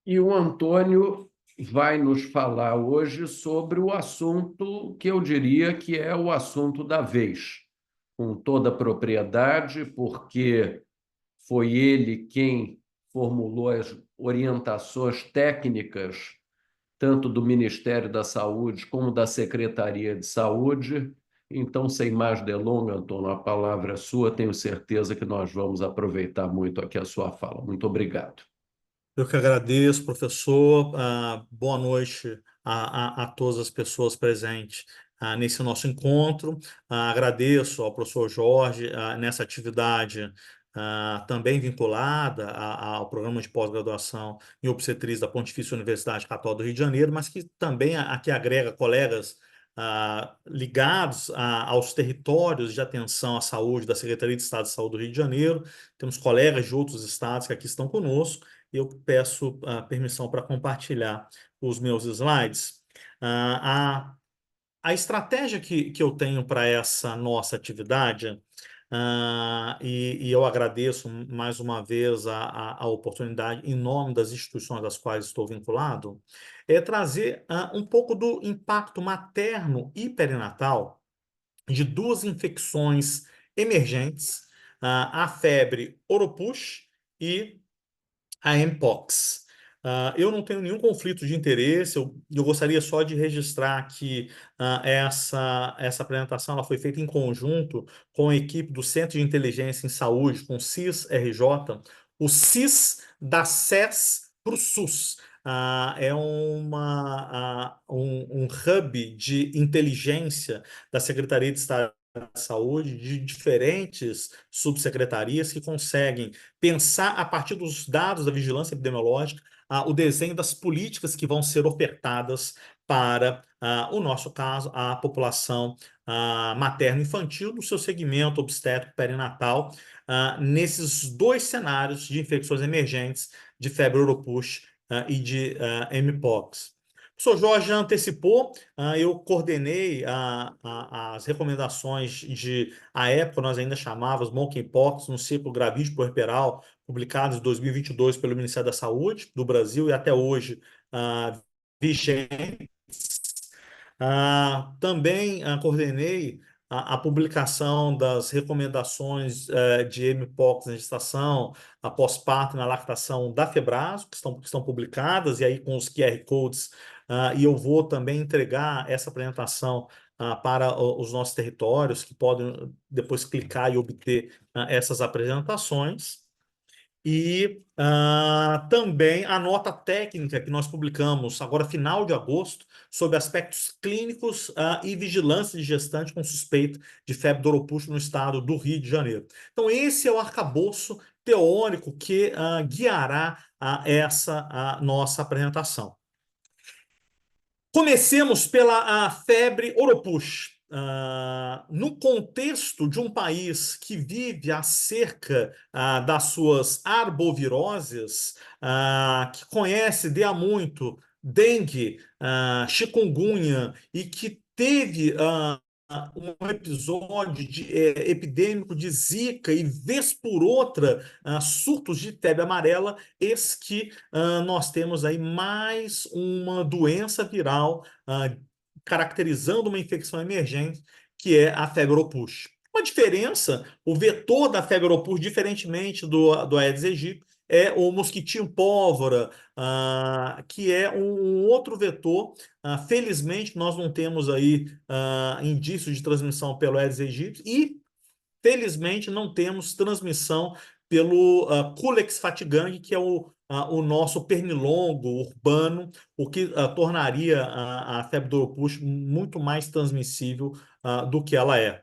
E o Antônio vai nos falar hoje sobre o assunto que eu diria que é o assunto da vez, com toda a propriedade, porque foi ele quem formulou as orientações técnicas, tanto do Ministério da Saúde como da Secretaria de Saúde. Então, sem mais delongas, Antônio, a palavra é sua. Tenho certeza que nós vamos aproveitar muito aqui a sua fala. Muito obrigado. Eu que agradeço, professor. Boa noite a todas as pessoas presentes nesse nosso encontro. Agradeço ao professor Jorge nessa atividade também vinculada ao programa de pós-graduação em obstetrícia da Pontifícia Universidade Católica do Rio de Janeiro, mas que também aqui agrega colegas ligados aos territórios de atenção à saúde da Secretaria de Estado de Saúde do Rio de Janeiro. Temos colegas de outros estados que aqui estão conosco. Eu peço permissão para compartilhar os meus slides. Ah, a estratégia que eu tenho para essa nossa atividade, e eu agradeço mais uma vez a oportunidade em nome das instituições das quais estou vinculado, é trazer um pouco do impacto materno e perinatal de duas infecções emergentes, a febre Oropouche e a Mpox. Eu não tenho nenhum conflito de interesse, eu gostaria só de registrar que essa apresentação ela foi feita em conjunto com a equipe do Centro de Inteligência em Saúde, com o CIS-RJ, o CIS da SES para o SUS. É um hub de inteligência da Secretaria de Estado de Saúde, de diferentes subsecretarias que conseguem pensar a partir dos dados da vigilância epidemiológica, o desenho das políticas que vão ser ofertadas para, o nosso caso, a população materno-infantil no seu segmento obstétrico perinatal, nesses dois cenários de infecções emergentes de febre Oropouche e de Mpox. O professor Jorge já antecipou, eu coordenei as recomendações de, à época nós ainda chamávamos monkeypox, no ciclo gravídeo puerperal, publicados em 2022 pelo Ministério da Saúde do Brasil e até hoje vigente. Também coordenei a publicação das recomendações de Mpox na gestação, a pós-parto e na lactação da Febraso, que estão publicadas, e aí com os QR Codes, e eu vou também entregar essa apresentação para os nossos territórios, que podem depois clicar e obter essas apresentações. E também a nota técnica que nós publicamos agora, final de agosto, sobre aspectos clínicos e vigilância de gestante com suspeita de febre do Oropouche no estado do Rio de Janeiro. Então, esse é o arcabouço teórico que guiará essa nossa apresentação. Comecemos pela febre Oropouche. No contexto de um país que vive acerca das suas arboviroses, que conhece de há muito dengue, chikungunya e que teve um episódio epidêmico de Zika e, vez por outra, surtos de febre amarela, eis que nós temos aí mais uma doença viral caracterizando uma infecção emergente, que é a febre Oropouche. Uma diferença, o vetor da febre Oropouche, diferentemente do Aedes aegypti, é o mosquitinho pólvora, que é um outro vetor. Felizmente, nós não temos aí indícios de transmissão pelo Aedes aegypti e, felizmente, não temos transmissão pelo Culex fatigangi, que é o nosso pernilongo urbano, o que tornaria a febre do Oropouche muito mais transmissível do que ela é.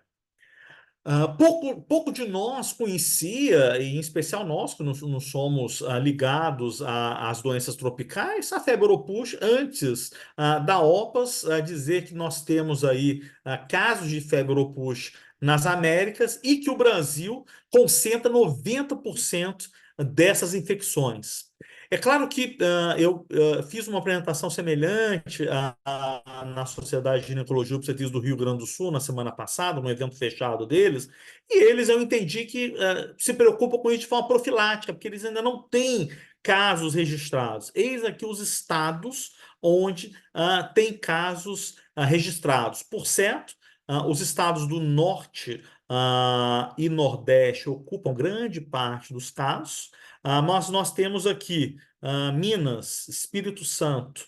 Pouco de nós conhecia, e em especial nós que não somos ligados às doenças tropicais, a febre Oropouche, antes da OPAS dizer que nós temos aí casos de febre Oropouche nas Américas e que o Brasil concentra 90% dessas infecções. É claro que eu fiz uma apresentação semelhante na Sociedade de Ginecologia e Obstetrícia do Rio Grande do Sul na semana passada, num evento fechado deles, e eles eu entendi que se preocupam com isso de forma profilática, porque eles ainda não têm casos registrados. Eis aqui os estados onde tem casos registrados. Por certo, os estados do Norte e Nordeste ocupam grande parte dos casos. Mas nós temos aqui Minas, Espírito Santo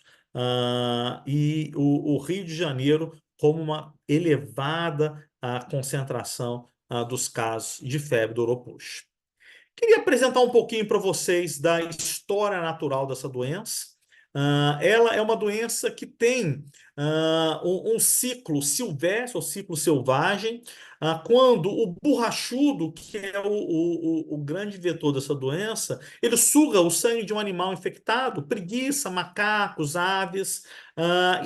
e o Rio de Janeiro como uma elevada concentração dos casos de febre do Oropouche. Queria apresentar um pouquinho para vocês da história natural dessa doença. Ela é uma doença que tem um ciclo silvestre, ou ciclo selvagem, quando o borrachudo, que é o grande vetor dessa doença, ele suga o sangue de um animal infectado, preguiça, macacos, aves,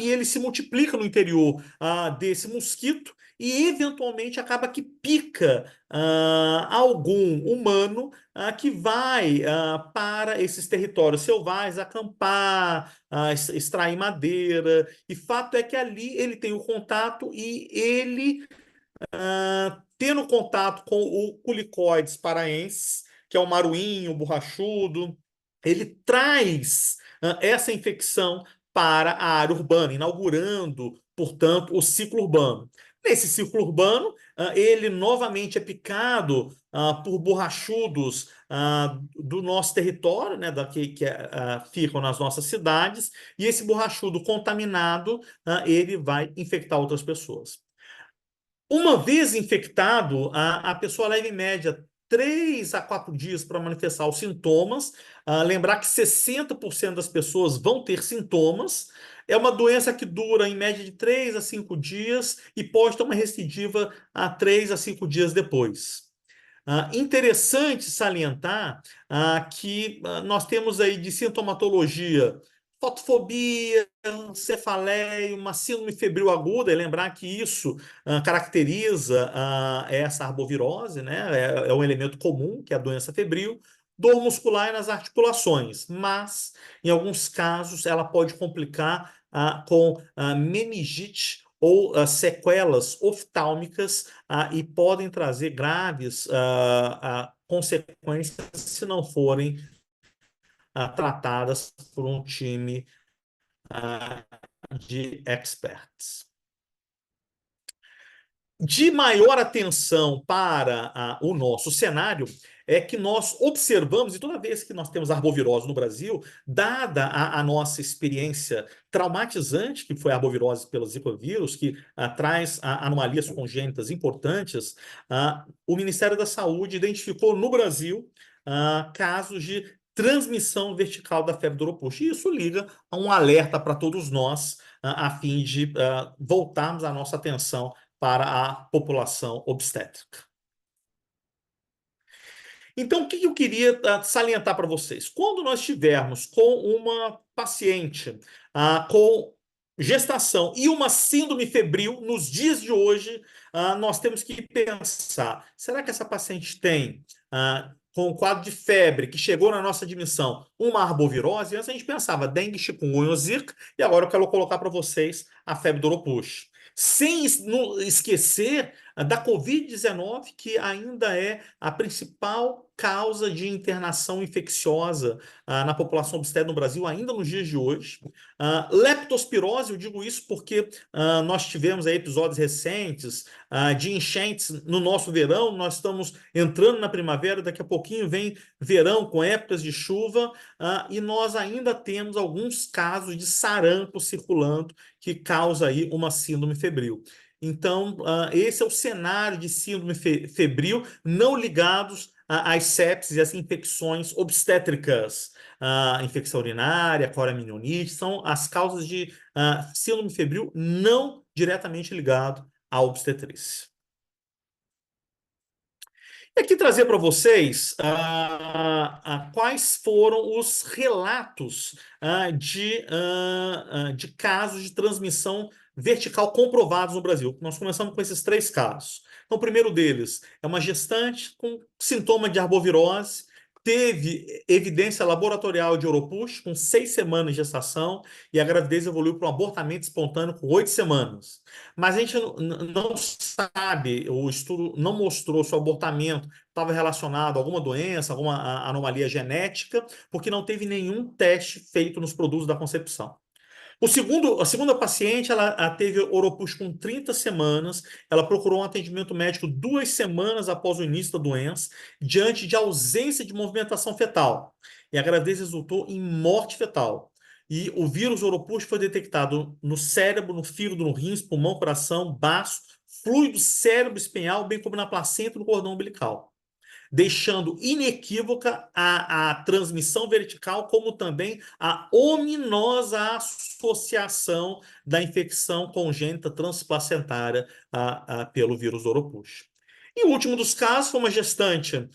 e ele se multiplica no interior desse mosquito e, eventualmente, acaba que pica algum humano que vai para esses territórios selvagens acampar, extrair madeira. E fato é que ali ele tem o contato e ele, tendo contato com o Culicoides paraensis, que é o maruinho, o borrachudo, ele traz essa infecção para a área urbana, inaugurando, portanto, o ciclo urbano. Nesse ciclo urbano, ele novamente é picado por borrachudos do nosso território, né, que ficam nas nossas cidades, e esse borrachudo contaminado, ele vai infectar outras pessoas. Uma vez infectado, a pessoa leva em média 3 a 4 dias para manifestar os sintomas. Lembrar que 60% das pessoas vão ter sintomas. É uma doença que dura em média de 3 a 5 dias e pode ter uma recidiva a 3 a 5 dias depois. Interessante salientar que nós temos aí de sintomatologia fotofobia, cefaleia, uma síndrome febril aguda, e lembrar que isso caracteriza essa arbovirose, né? É um elemento comum, que é a doença febril, dor muscular nas articulações, mas em alguns casos ela pode complicar com meningite ou sequelas oftálmicas e podem trazer graves consequências se não forem tratadas por um time de experts. De maior atenção para o nosso cenário é que nós observamos, e toda vez que nós temos arbovirose no Brasil, dada a nossa experiência traumatizante, que foi a arbovirose pelo Zika vírus, que traz anomalias congênitas importantes, o Ministério da Saúde identificou no Brasil casos de transmissão vertical da febre do Oropouche. E isso liga a um alerta para todos nós, a fim de voltarmos a nossa atenção para a população obstétrica. Então, o que eu queria salientar para vocês? Quando nós estivermos com uma paciente com gestação e uma síndrome febril, nos dias de hoje, nós temos que pensar, será que essa paciente tem, com o quadro de febre, que chegou na nossa admissão, uma arbovirose? Antes a gente pensava dengue, chikungunya, zika, e agora eu quero colocar para vocês a febre do Oropouche. Sem esquecer da Covid-19, que ainda é a principal causa de internação infecciosa na população obstétrica no Brasil, ainda nos dias de hoje. Leptospirose, eu digo isso porque nós tivemos aí episódios recentes de enchentes no nosso verão, nós estamos entrando na primavera, daqui a pouquinho vem verão com épocas de chuva, e nós ainda temos alguns casos de sarampo circulando, que causa aí uma síndrome febril. Então, esse é o cenário de síndrome febril não ligados às sepses e às infecções obstétricas. Infecção urinária, coriamnionites, são as causas de síndrome febril não diretamente ligado à obstetrícia. E aqui trazer para vocês quais foram os relatos de casos de transmissão vertical comprovados no Brasil. Nós começamos com esses 3 casos. Então, o primeiro deles é uma gestante com sintoma de arbovirose, teve evidência laboratorial de Oropus com 6 semanas de gestação e a gravidez evoluiu para um abortamento espontâneo com 8 semanas. Mas a gente não sabe, o estudo não mostrou se o abortamento estava relacionado a alguma doença, alguma anomalia genética, porque não teve nenhum teste feito nos produtos da concepção. A segunda paciente, ela teve Oropus com 30 semanas, ela procurou um atendimento médico 2 semanas após o início da doença, diante de ausência de movimentação fetal. E a gravidez resultou em morte fetal. E o vírus Oropus foi detectado no cérebro, no fígado, no rins, pulmão, coração, baço, fluido cérebro espinhal, bem como na placenta e no cordão umbilical, deixando inequívoca a transmissão vertical, como também a ominosa associação da infecção congênita transplacentária pelo vírus Oropus. E o último dos casos foi uma gestante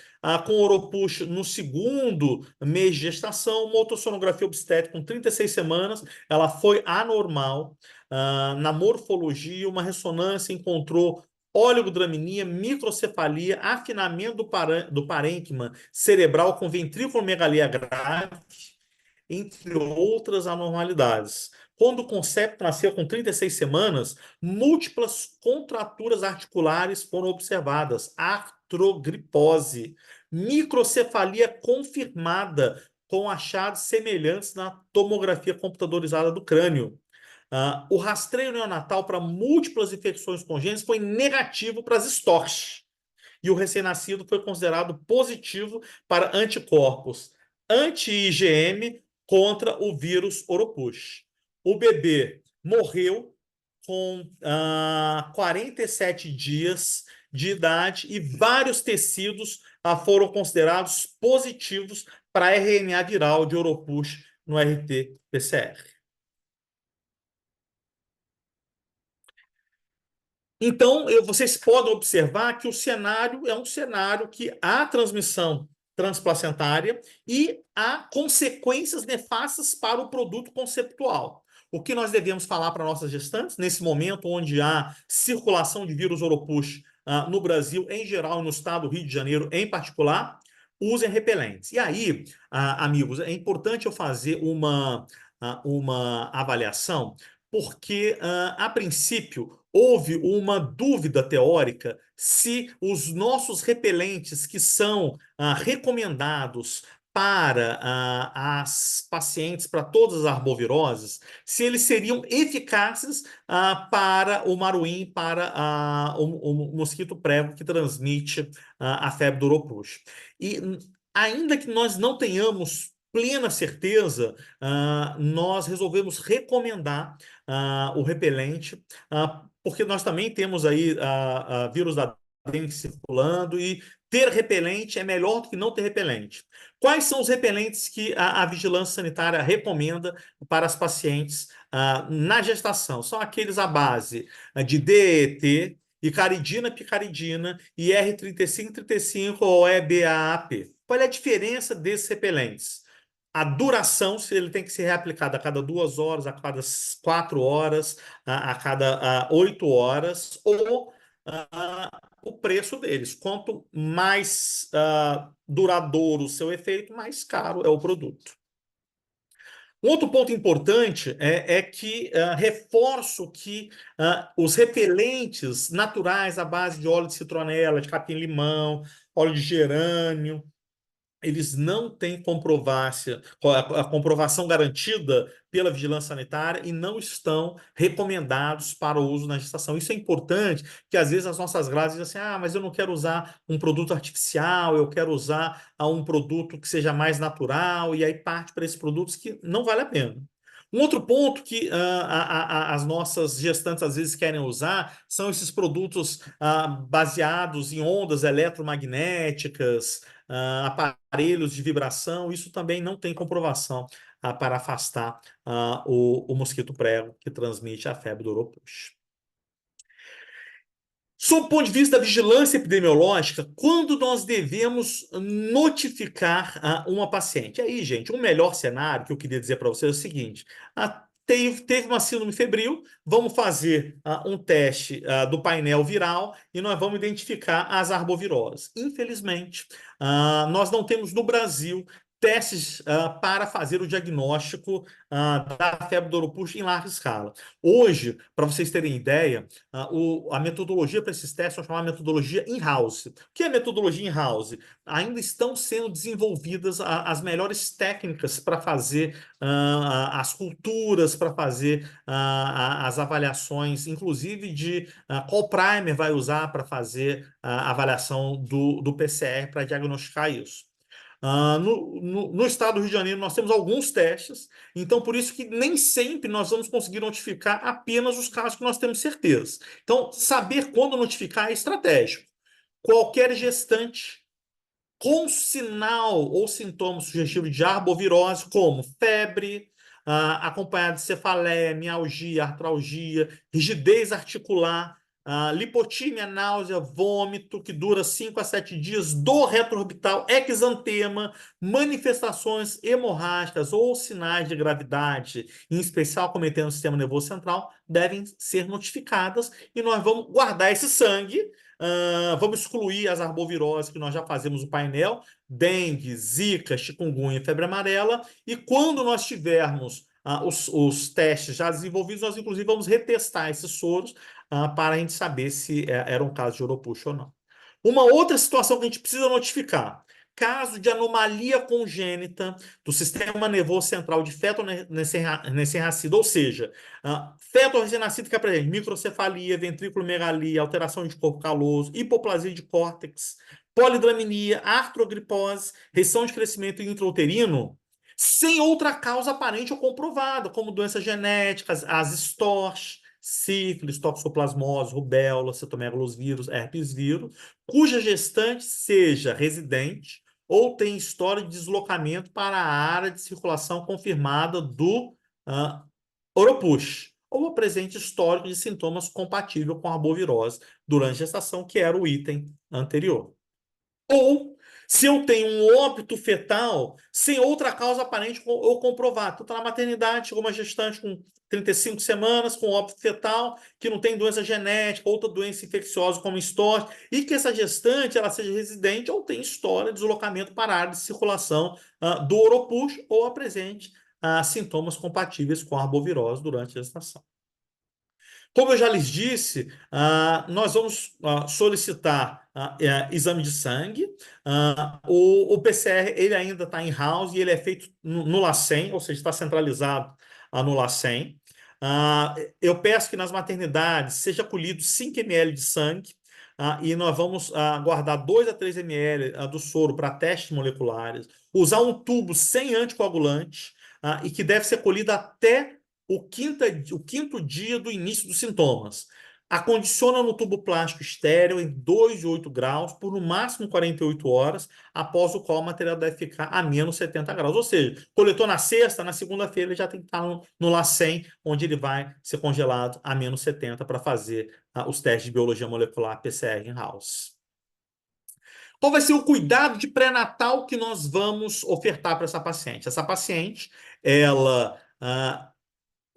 com Oropus no segundo mês de gestação, uma ultrassonografia obstétrica com 36 semanas, ela foi anormal. Na morfologia, uma ressonância encontrou oligodramia, microcefalia, afinamento do parênquima cerebral com ventriculomegalia grave, entre outras anormalidades. Quando o concepto nasceu com 36 semanas, múltiplas contraturas articulares foram observadas, artrogripose, microcefalia confirmada com achados semelhantes na tomografia computadorizada do crânio. O rastreio neonatal para múltiplas infecções congênitas foi negativo para as STORCH. E o recém-nascido foi considerado positivo para anticorpos anti-IgM contra o vírus Oropus. O bebê morreu com 47 dias de idade e vários tecidos foram considerados positivos para RNA viral de Oropus no RT-PCR. Então, vocês podem observar que o cenário é um cenário que há transmissão transplacentária e há consequências nefastas para o produto conceptual. O que nós devemos falar para nossas gestantes, nesse momento onde há circulação de vírus Oropus no Brasil em geral e no estado do Rio de Janeiro em particular? Usem repelentes. E aí, amigos, é importante eu fazer uma avaliação, porque, a princípio, houve uma dúvida teórica se os nossos repelentes que são recomendados para as pacientes, para todas as arboviroses, se eles seriam eficazes para o maruim, para o mosquito prego que transmite a febre do Oropus. E ainda que nós não tenhamos plena certeza, nós resolvemos recomendar o repelente, porque nós também temos aí vírus da dengue circulando e ter repelente é melhor do que não ter repelente. Quais são os repelentes que a vigilância sanitária recomenda para as pacientes na gestação? São aqueles à base de DET, icaridina, picaridina e R3535 ou EBAAP. Qual é a diferença desses repelentes? A duração, se ele tem que ser reaplicado a cada 2 horas, a cada 4 horas, a cada 8 horas, ou o preço deles. Quanto mais duradouro o seu efeito, mais caro é o produto. Um outro ponto importante é que reforço que os repelentes naturais à base de óleo de citronela, de capim-limão, óleo de gerânio, eles não têm a comprovação garantida pela vigilância sanitária e não estão recomendados para o uso na gestação. Isso é importante, porque às vezes as nossas grávidas dizem assim, mas eu não quero usar um produto artificial, eu quero usar um produto que seja mais natural, e aí parte para esses produtos que não vale a pena. Um outro ponto que as nossas gestantes às vezes querem usar são esses produtos baseados em ondas eletromagnéticas, aparelhos de vibração. Isso também não tem comprovação para afastar o mosquito prego que transmite a febre do Oropus. Sob o ponto de vista da vigilância epidemiológica, quando nós devemos notificar uma paciente? Aí, gente, o melhor cenário que eu queria dizer para vocês é o seguinte: teve uma síndrome febril, vamos fazer um teste do painel viral e nós vamos identificar as arboviroses. Infelizmente, nós não temos no Brasil testes para fazer o diagnóstico da febre do Oropouche em larga escala. Hoje, para vocês terem ideia, a metodologia para esses testes é chamada metodologia in-house. O que é metodologia in-house? Ainda estão sendo desenvolvidas as melhores técnicas para fazer as culturas, para fazer as avaliações, inclusive de qual primer vai usar para fazer a avaliação do PCR para diagnosticar isso. No estado do Rio de Janeiro, nós temos alguns testes, então por isso que nem sempre nós vamos conseguir notificar apenas os casos que nós temos certeza. Então, saber quando notificar é estratégico. Qualquer gestante com sinal ou sintoma sugestivo de arbovirose, como febre, acompanhada de cefaleia, mialgia, artralgia, rigidez articular, lipotímia, náusea, vômito, que dura 5 a 7 dias, dor retroorbital, exantema, manifestações hemorrágicas ou sinais de gravidade, em especial cometendo o sistema nervoso central, devem ser notificadas e nós vamos guardar esse sangue. Vamos excluir as arboviroses que nós já fazemos o painel, dengue, zika, chikungunya e febre amarela, e quando nós tivermos os testes já desenvolvidos, nós inclusive vamos retestar esses soros para a gente saber se era um caso de Oropouche ou não. Uma outra situação que a gente precisa notificar: caso de anomalia congênita do sistema nervoso central de feto recém-nascido, ou seja, feto recém-nascido que apresenta microcefalia, ventriculomegalia, alteração de corpo caloso, hipoplasia de córtex, polidramia, artrogripose, restrição de crescimento intrauterino, sem outra causa aparente ou comprovada, como doenças genéticas, as STORCH, sífilis, toxoplasmose, rubéola, citomegalovírus, herpes vírus, cuja gestante seja residente ou tem história de deslocamento para a área de circulação confirmada do Oropouche, ou apresente histórico de sintomas compatível com a arbovirose durante a gestação, que era o item anterior. Ou se eu tenho um óbito fetal sem outra causa aparente ou comprovada. Tu está na maternidade, chegou uma gestante com 35 semanas, com óbito fetal, que não tem doença genética, outra doença infecciosa como STORCH, e que essa gestante ela seja residente ou tem história de deslocamento para a área de circulação do Oropouche ou apresente sintomas compatíveis com a arbovirose durante a gestação. Como eu já lhes disse, nós vamos solicitar exame de sangue. O PCR ele ainda está em house e ele é feito no LACEN, ou seja, está centralizado no LACEN. Eu peço que nas maternidades seja colhido 5 ml de sangue e nós vamos guardar 2 a 3 ml do soro para testes moleculares, usar um tubo sem anticoagulante e que deve ser colhido até o quinto dia do início dos sintomas. Acondiciona no tubo plástico estéril em 2,8 graus por no máximo 48 horas, após o qual o material deve ficar a menos 70 graus. Ou seja, coletou na sexta, na segunda-feira ele já tem que estar no LACEN, onde ele vai ser congelado a menos 70 para fazer os testes de biologia molecular PCR in-house. Qual vai ser o cuidado de pré-natal que nós vamos ofertar para essa paciente? Essa paciente, ela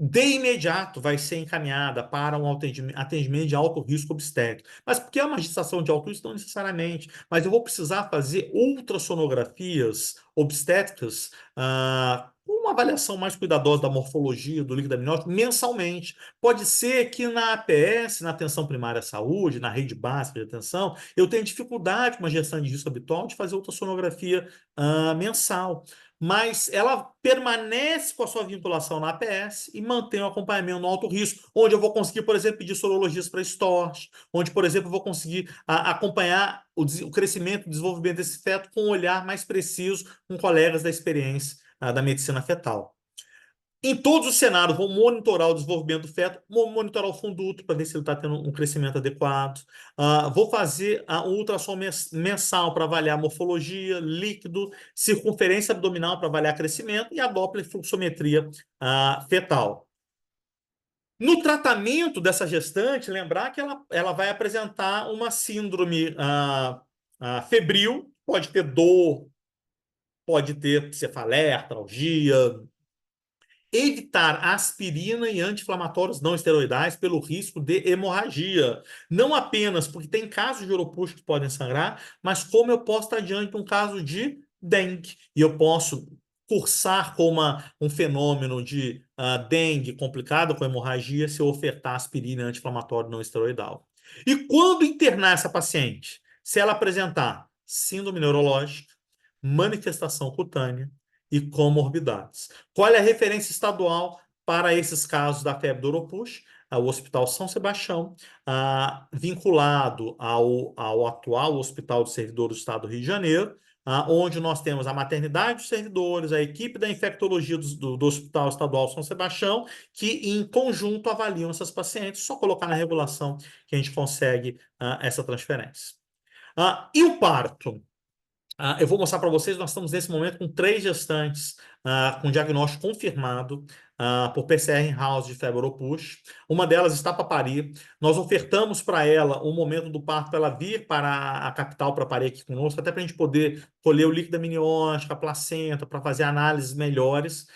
de imediato vai ser encaminhada para um atendimento de alto risco obstétrico. Mas porque é uma gestação de alto risco? Não necessariamente. Mas eu vou precisar fazer ultrassonografias obstétricas com uma avaliação mais cuidadosa da morfologia do líquido amniótico mensalmente. Pode ser que na APS, na atenção primária à saúde, na rede básica de atenção, eu tenha dificuldade com uma gestante de risco habitual de fazer ultrassonografia mensal, mas ela permanece com a sua vinculação na APS e mantém o acompanhamento no alto risco, onde eu vou conseguir, por exemplo, pedir sorologias para STORCH, onde, por exemplo, eu vou conseguir acompanhar o crescimento e desenvolvimento desse feto com um olhar mais preciso com colegas da experiência da medicina fetal. Em todos os cenários, vou monitorar o desenvolvimento do feto, vou monitorar o fundo útero para ver se ele está tendo um crescimento adequado. Vou fazer um ultrassom mensal para avaliar morfologia, líquido, circunferência abdominal para avaliar crescimento e a Doppler fluxometria fetal. No tratamento dessa gestante, lembrar que ela vai apresentar uma síndrome febril, pode ter dor, pode ter cefaleia, artralgia, evitar aspirina e anti-inflamatórios não esteroidais pelo risco de hemorragia. Não apenas porque tem casos de oropús que podem sangrar, mas como eu posso estar diante de um caso de dengue. E eu posso cursar com um fenômeno de dengue complicado com hemorragia se eu ofertar aspirina e anti-inflamatório não esteroidal. E quando internar essa paciente, se ela apresentar síndrome neurológica, manifestação cutânea e comorbidades. Qual é a referência estadual para esses casos da febre do Oropouche? O Hospital São Sebastião, vinculado ao atual Hospital de Servidores do Estado do Rio de Janeiro, onde nós temos a maternidade dos servidores, a equipe da infectologia do Hospital Estadual São Sebastião, que em conjunto avaliam essas pacientes. Só colocar na regulação que a gente consegue essa transferência. E o parto? Eu vou mostrar para vocês, nós estamos nesse momento com 3 gestantes com diagnóstico confirmado por PCR em house de febre oropouche. Uma delas está para parir. Nós ofertamos para ela o momento do parto para ela vir para a capital para parir aqui conosco, até para a gente poder colher o líquido amniótico, a placenta, para fazer análises melhores.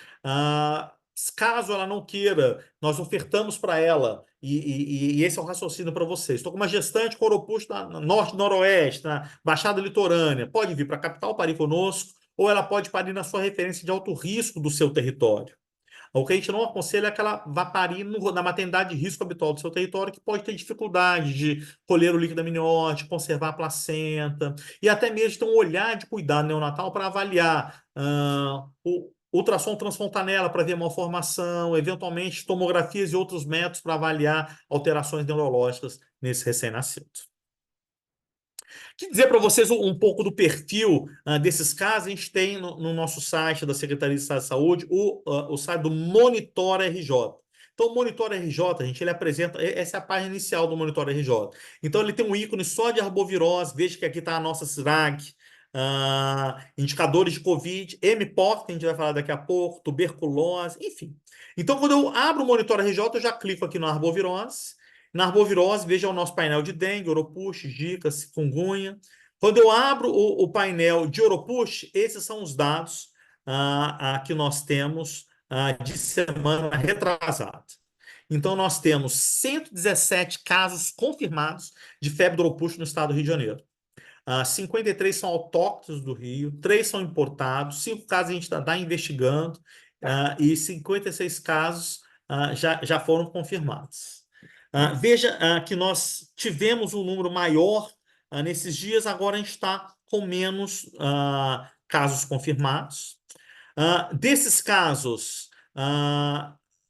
Caso ela não queira, nós ofertamos para ela, e esse é o raciocínio para vocês. Estou com uma gestante com oropouche na norte-noroeste, na Baixada Litorânea. Pode vir para a capital parir conosco, ou ela pode parir na sua referência de alto risco do seu território. O que a gente não aconselha é que ela vá parir na maternidade de risco habitual do seu território, que pode ter dificuldade de colher o líquido amniótico, conservar a placenta, e até mesmo ter um olhar de cuidado neonatal para avaliar o ultrassom transfontanela para ver malformação, eventualmente tomografias e outros métodos para avaliar alterações neurológicas nesse recém-nascido. Quer dizer para vocês um pouco do perfil desses casos. A gente tem no nosso site da Secretaria de Estado de Saúde o site do Monitor RJ. Então, o Monitor RJ, gente, ele apresenta... Essa é a página inicial do Monitor RJ. Então, ele tem um ícone só de arbovirose. Veja que aqui está a nossa CIRAC, indicadores de Covid, MPOC, que a gente vai falar daqui a pouco, tuberculose, enfim. Então, quando eu abro o Monitor RJ, eu já clico aqui no arbovirose. Na arbovirose, veja o nosso painel de dengue, oropouche, zika, chikungunya. Quando eu abro o painel de oropouche, esses são os dados que nós temos de semana retrasada. Então, nós temos 117 casos confirmados de febre do oropouche no estado do Rio de Janeiro. 53 são autóctones do Rio, 3 são importados, 5 casos a gente está investigando, e 56 casos já foram confirmados. Veja que nós tivemos um número maior nesses dias, agora a gente está com menos casos confirmados. Desses casos,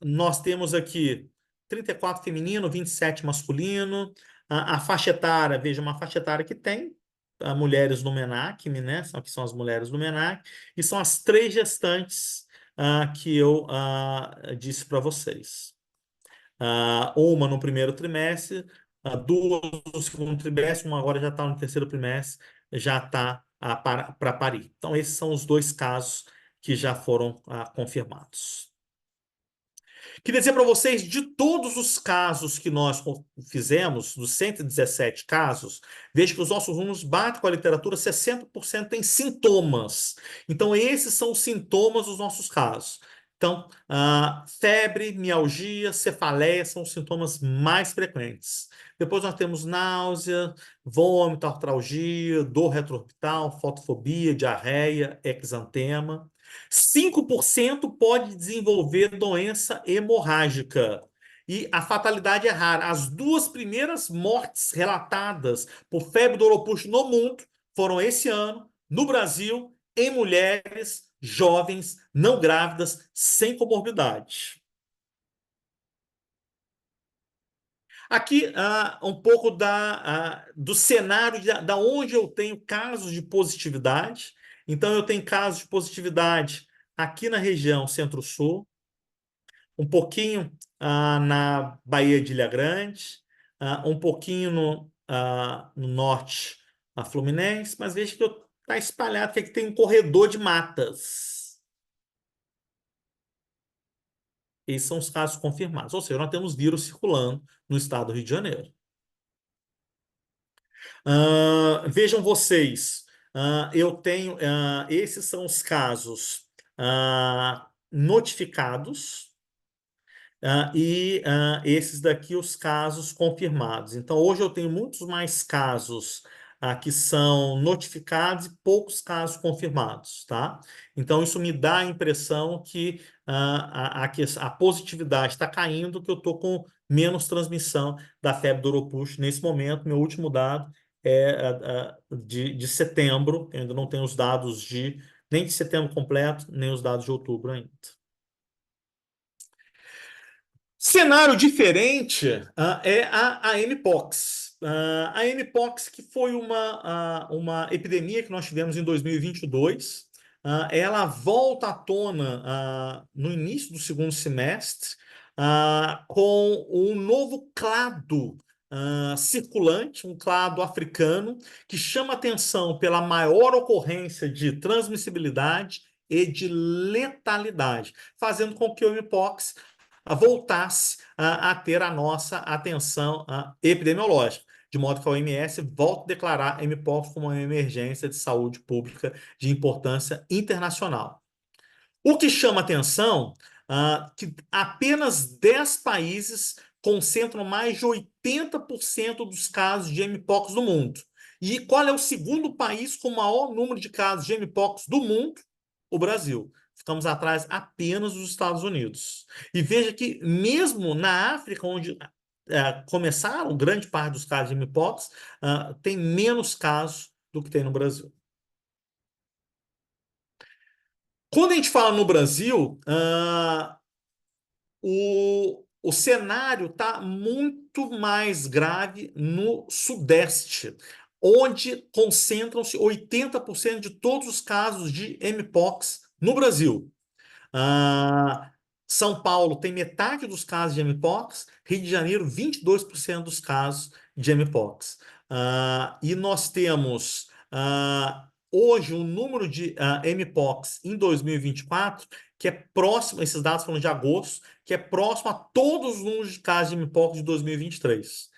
nós temos aqui 34 feminino, 27 masculino. A faixa etária, veja, uma faixa etária que tem mulheres no MENAC, né? Que são as mulheres do MENAC, e são as 3 gestantes que eu disse para vocês. Uma no primeiro trimestre, 2 no segundo trimestre, uma agora já está no terceiro trimestre, já está para parir. Então, esses são os 2 casos que já foram confirmados. Queria dizer para vocês, de todos os casos que nós fizemos, dos 117 casos, veja que os nossos números batem com a literatura, 60% tem sintomas. Então, esses são os sintomas dos nossos casos. Então, febre, mialgia, cefaleia são os sintomas mais frequentes. Depois nós temos náusea, vômito, artralgia, dor retroorbital, fotofobia, diarreia, exantema. 5% pode desenvolver doença hemorrágica. E a fatalidade é rara. As 2 primeiras mortes relatadas por febre do oropouche no mundo foram esse ano, no Brasil, em mulheres jovens, não grávidas, sem comorbidade. Aqui, um pouco do cenário da onde eu tenho casos de positividade. Então, eu tenho casos de positividade aqui na região Centro-Sul, um pouquinho na Baía de Ilha Grande, um pouquinho no norte Fluminense, mas veja que está espalhado, que aqui tem um corredor de matas. Esses são os casos confirmados. Ou seja, nós temos vírus circulando no estado do Rio de Janeiro. Vejam vocês, eu tenho... esses são os casos notificados, esses daqui os casos confirmados. Então, hoje eu tenho muitos mais casos que são notificados e poucos casos confirmados, tá? Então, isso me dá a impressão que a positividade está caindo, que eu estou com menos transmissão da febre do Oropouche nesse momento. Meu último dado é de setembro, eu ainda não tenho os dados nem de setembro completo, nem os dados de outubro ainda. Cenário diferente é a Mpox. A Mpox, que foi uma epidemia que nós tivemos em 2022, ela volta à tona no início do segundo semestre, com um novo clado circulante, um clado africano, que chama atenção pela maior ocorrência de transmissibilidade e de letalidade, fazendo com que o Mpox voltasse a ter a nossa atenção epidemiológica, de modo que a OMS volta a declarar a Mpox como uma emergência de saúde pública de importância internacional. O que chama atenção que apenas 10 países concentram mais de 80% dos casos de Mpox no mundo. E qual é o segundo país com o maior número de casos de Mpox do mundo? O Brasil. Ficamos atrás apenas dos Estados Unidos. E veja que mesmo na África, onde começaram grande parte dos casos de Mpox, tem menos casos do que tem no Brasil. Quando a gente fala no Brasil, o cenário está muito mais grave no Sudeste, onde concentram-se 80% de todos os casos de Mpox no Brasil. São Paulo tem metade dos casos de Mpox, Rio de Janeiro, 22% dos casos de Mpox. E nós temos hoje um número de Mpox em 2024 que é próximo, esses dados foram de agosto, que é próximo a todos os números de casos de Mpox de 2023.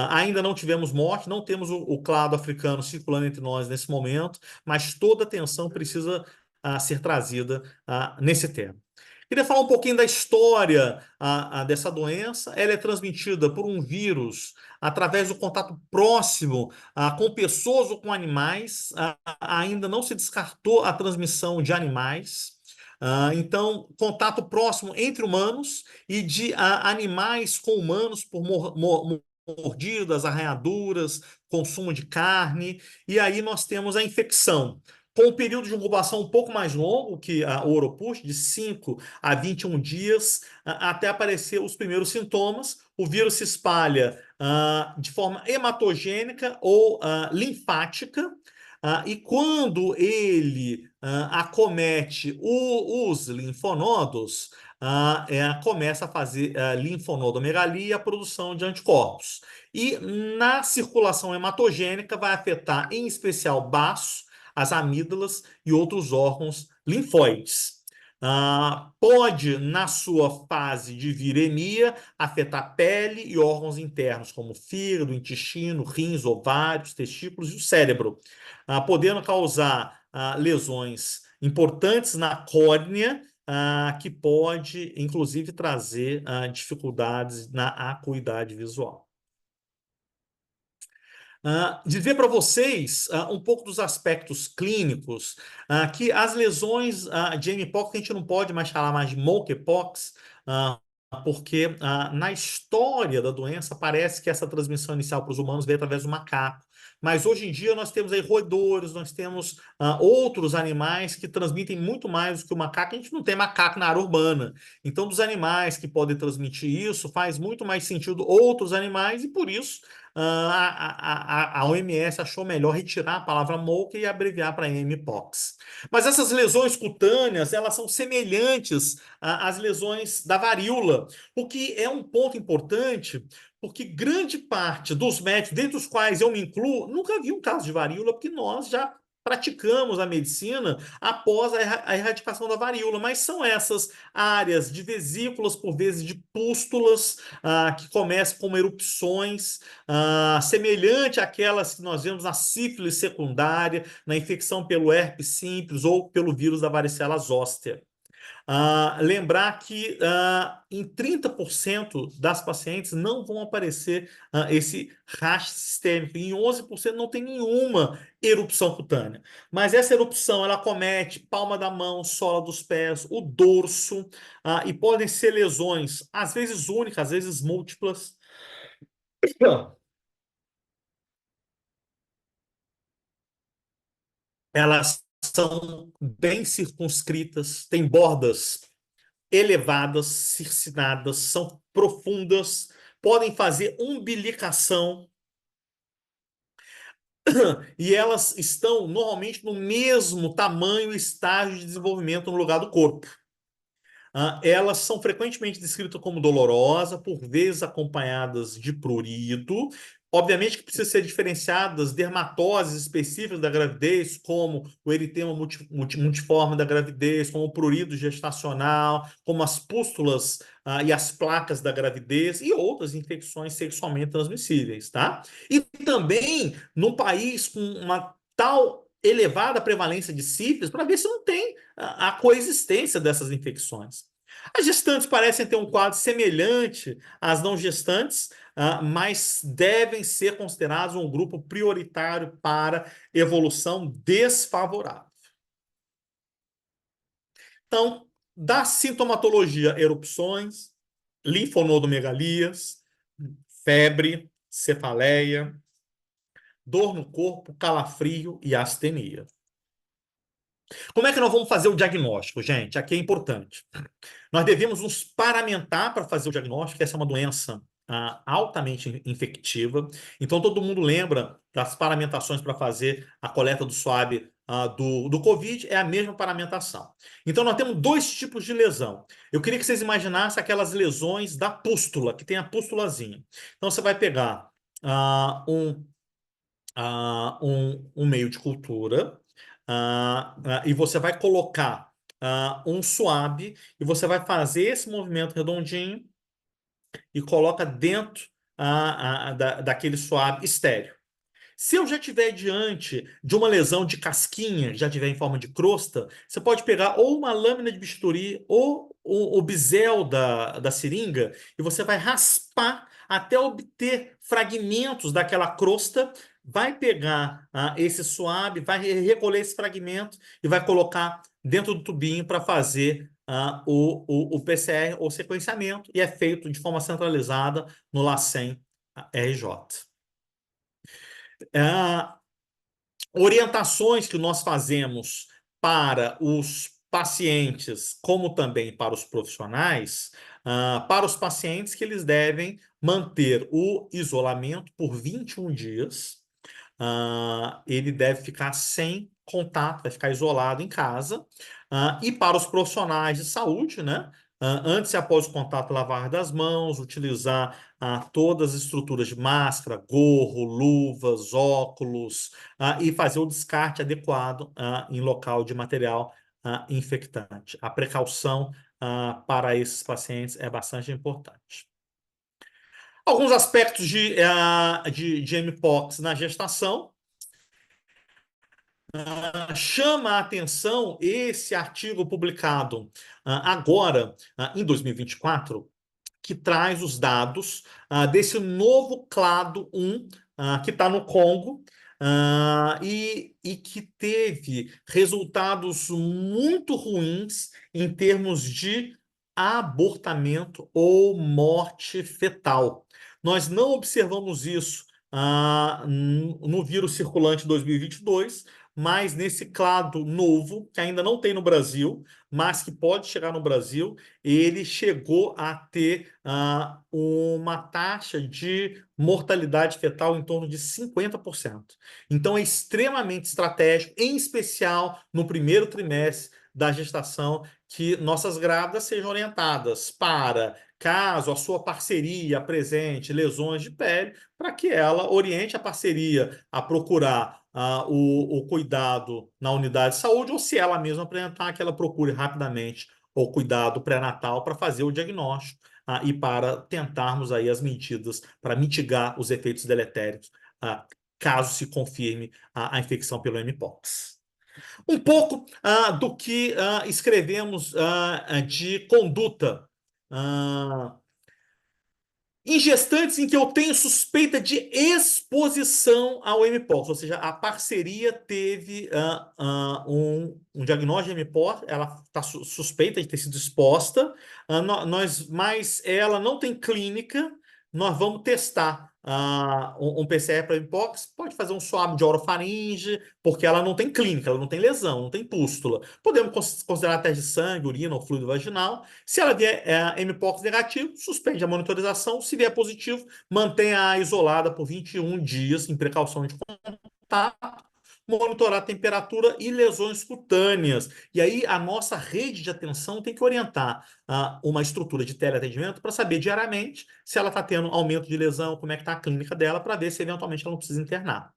Ainda não tivemos morte, não temos o clado africano circulando entre nós nesse momento, mas toda atenção precisa ser trazida nesse tema. Queria falar um pouquinho da história dessa doença. Ela é transmitida por um vírus através do contato próximo com pessoas ou com animais. Ainda não se descartou a transmissão de animais. Então, contato próximo entre humanos e de animais com humanos por mordidas, arranhaduras, consumo de carne. E aí nós temos a infecção com um período de incubação um pouco mais longo que o Oropouche, de 5 a 21 dias, até aparecer os primeiros sintomas. O vírus se espalha de forma hematogênica ou linfática, e quando ele acomete os linfonodos, começa a fazer linfonodomegalia e a produção de anticorpos. E na circulação hematogênica vai afetar, em especial, baço, as amígdalas e outros órgãos linfóides. Pode, na sua fase de viremia, afetar pele e órgãos internos, como fígado, intestino, rins, ovários, testículos e o cérebro, podendo causar lesões importantes na córnea, que pode, inclusive, trazer dificuldades na acuidade visual. Dizer para vocês um pouco dos aspectos clínicos, que as lesões de Mpox, a gente não pode mais falar mais de monkeypox, porque na história da doença parece que essa transmissão inicial para os humanos veio através do macaco. Mas hoje em dia nós temos aí roedores, nós temos outros animais que transmitem muito mais do que o macaco. A gente não tem macaco na área urbana. Então, dos animais que podem transmitir isso, faz muito mais sentido outros animais, e por isso a OMS achou melhor retirar a palavra monkey e abreviar para Mpox. Mas essas lesões cutâneas, elas são semelhantes às lesões da varíola, o que é um ponto importante, porque grande parte dos médicos, dentre os quais eu me incluo, nunca vi um caso de varíola, porque nós já praticamos a medicina após a erradicação da varíola, mas são essas áreas de vesículas, por vezes de pústulas, que começam como erupções, semelhante àquelas que nós vemos na sífilis secundária, na infecção pelo herpes simples ou pelo vírus da varicela zoster. Lembrar que em 30% das pacientes não vão aparecer esse rash sistêmico. Em 11% não tem nenhuma erupção cutânea. Mas essa erupção, ela acomete palma da mão, sola dos pés, o dorso, e podem ser lesões, às vezes únicas, às vezes múltiplas. Elas são bem circunscritas, têm bordas elevadas, circinadas, são profundas, podem fazer umbilicação e elas estão normalmente no mesmo tamanho e estágio de desenvolvimento no lugar do corpo. Elas são frequentemente descritas como dolorosa, por vezes acompanhadas de prurido. Obviamente que precisa ser diferenciadas dermatoses específicas da gravidez, como o eritema multiforme da gravidez, como o prurido gestacional, como as pústulas e as placas da gravidez e outras infecções sexualmente transmissíveis, tá? E também num país com uma tal elevada prevalência de sífilis, para ver se não tem a coexistência dessas infecções. As gestantes parecem ter um quadro semelhante às não gestantes, mas devem ser considerados um grupo prioritário para evolução desfavorável. Então, da sintomatologia, erupções, linfonodomegalias, febre, cefaleia, dor no corpo, calafrio e astenia. Como é que nós vamos fazer o diagnóstico, gente? Aqui é importante. Nós devemos nos paramentar para fazer o diagnóstico, que essa é uma doença altamente infectiva. Então, todo mundo lembra das paramentações para fazer a coleta do swab do Covid, é a mesma paramentação. Então, nós temos dois tipos de lesão. Eu queria que vocês imaginassem aquelas lesões da pústula, que tem a pústulazinha. Então, você vai pegar um meio de cultura e você vai colocar um swab e você vai fazer esse movimento redondinho e coloca dentro daquele swab estéreo. Se eu já estiver diante de uma lesão de casquinha, já tiver em forma de crosta, você pode pegar ou uma lâmina de bisturi ou o bisel da seringa e você vai raspar até obter fragmentos daquela crosta, vai pegar esse suave, vai recolher esse fragmento e vai colocar dentro do tubinho para fazer o PCR ou sequenciamento e é feito de forma centralizada no LACEN RJ. Orientações que nós fazemos para os pacientes, como também para os profissionais, para os pacientes que eles devem manter o isolamento por 21 dias. Ele deve ficar sem contato, vai ficar isolado em casa. E para os profissionais de saúde, né? Antes e após o contato, lavar das mãos, utilizar todas as estruturas de máscara, gorro, luvas, óculos, e fazer o descarte adequado em local de material infectante. A precaução para esses pacientes é bastante importante. Alguns aspectos de mpox na gestação. Chama a atenção esse artigo publicado agora, em 2024, que traz os dados desse novo clado 1 que está no Congo e que teve resultados muito ruins em termos de abortamento ou morte fetal. Nós não observamos isso no vírus circulante 2022, mas nesse clado novo, que ainda não tem no Brasil, mas que pode chegar no Brasil, ele chegou a ter uma taxa de mortalidade fetal em torno de 50%. Então, é extremamente estratégico, em especial no primeiro trimestre da gestação, que nossas grávidas sejam orientadas para, caso a sua parceria apresente lesões de pele, para que ela oriente a parceria a procurar o cuidado na unidade de saúde, ou se ela mesma apresentar, que ela procure rapidamente o cuidado pré-natal para fazer o diagnóstico e para tentarmos aí as medidas para mitigar os efeitos deletérios caso se confirme a infecção pelo mpox. Um pouco do que escrevemos de conduta. Ah, em gestantes em que eu tenho suspeita de exposição ao mpox, ou seja, a parceria teve um diagnóstico de mpox, ela está suspeita de ter sido exposta, mas ela não tem clínica, nós vamos testar um PCR para mpox, pode fazer um swab de orofaringe, porque ela não tem clínica, ela não tem lesão, não tem pústula. Podemos considerar teste de sangue, urina ou fluido vaginal. Se ela vier mpox negativo, suspende a monitorização. Se vier positivo, mantenha-a isolada por 21 dias em precaução de contato, monitorar a temperatura e lesões cutâneas. E aí a nossa rede de atenção tem que orientar uma estrutura de teleatendimento para saber diariamente se ela está tendo aumento de lesão, como é que está a clínica dela, para ver se eventualmente ela não precisa internar.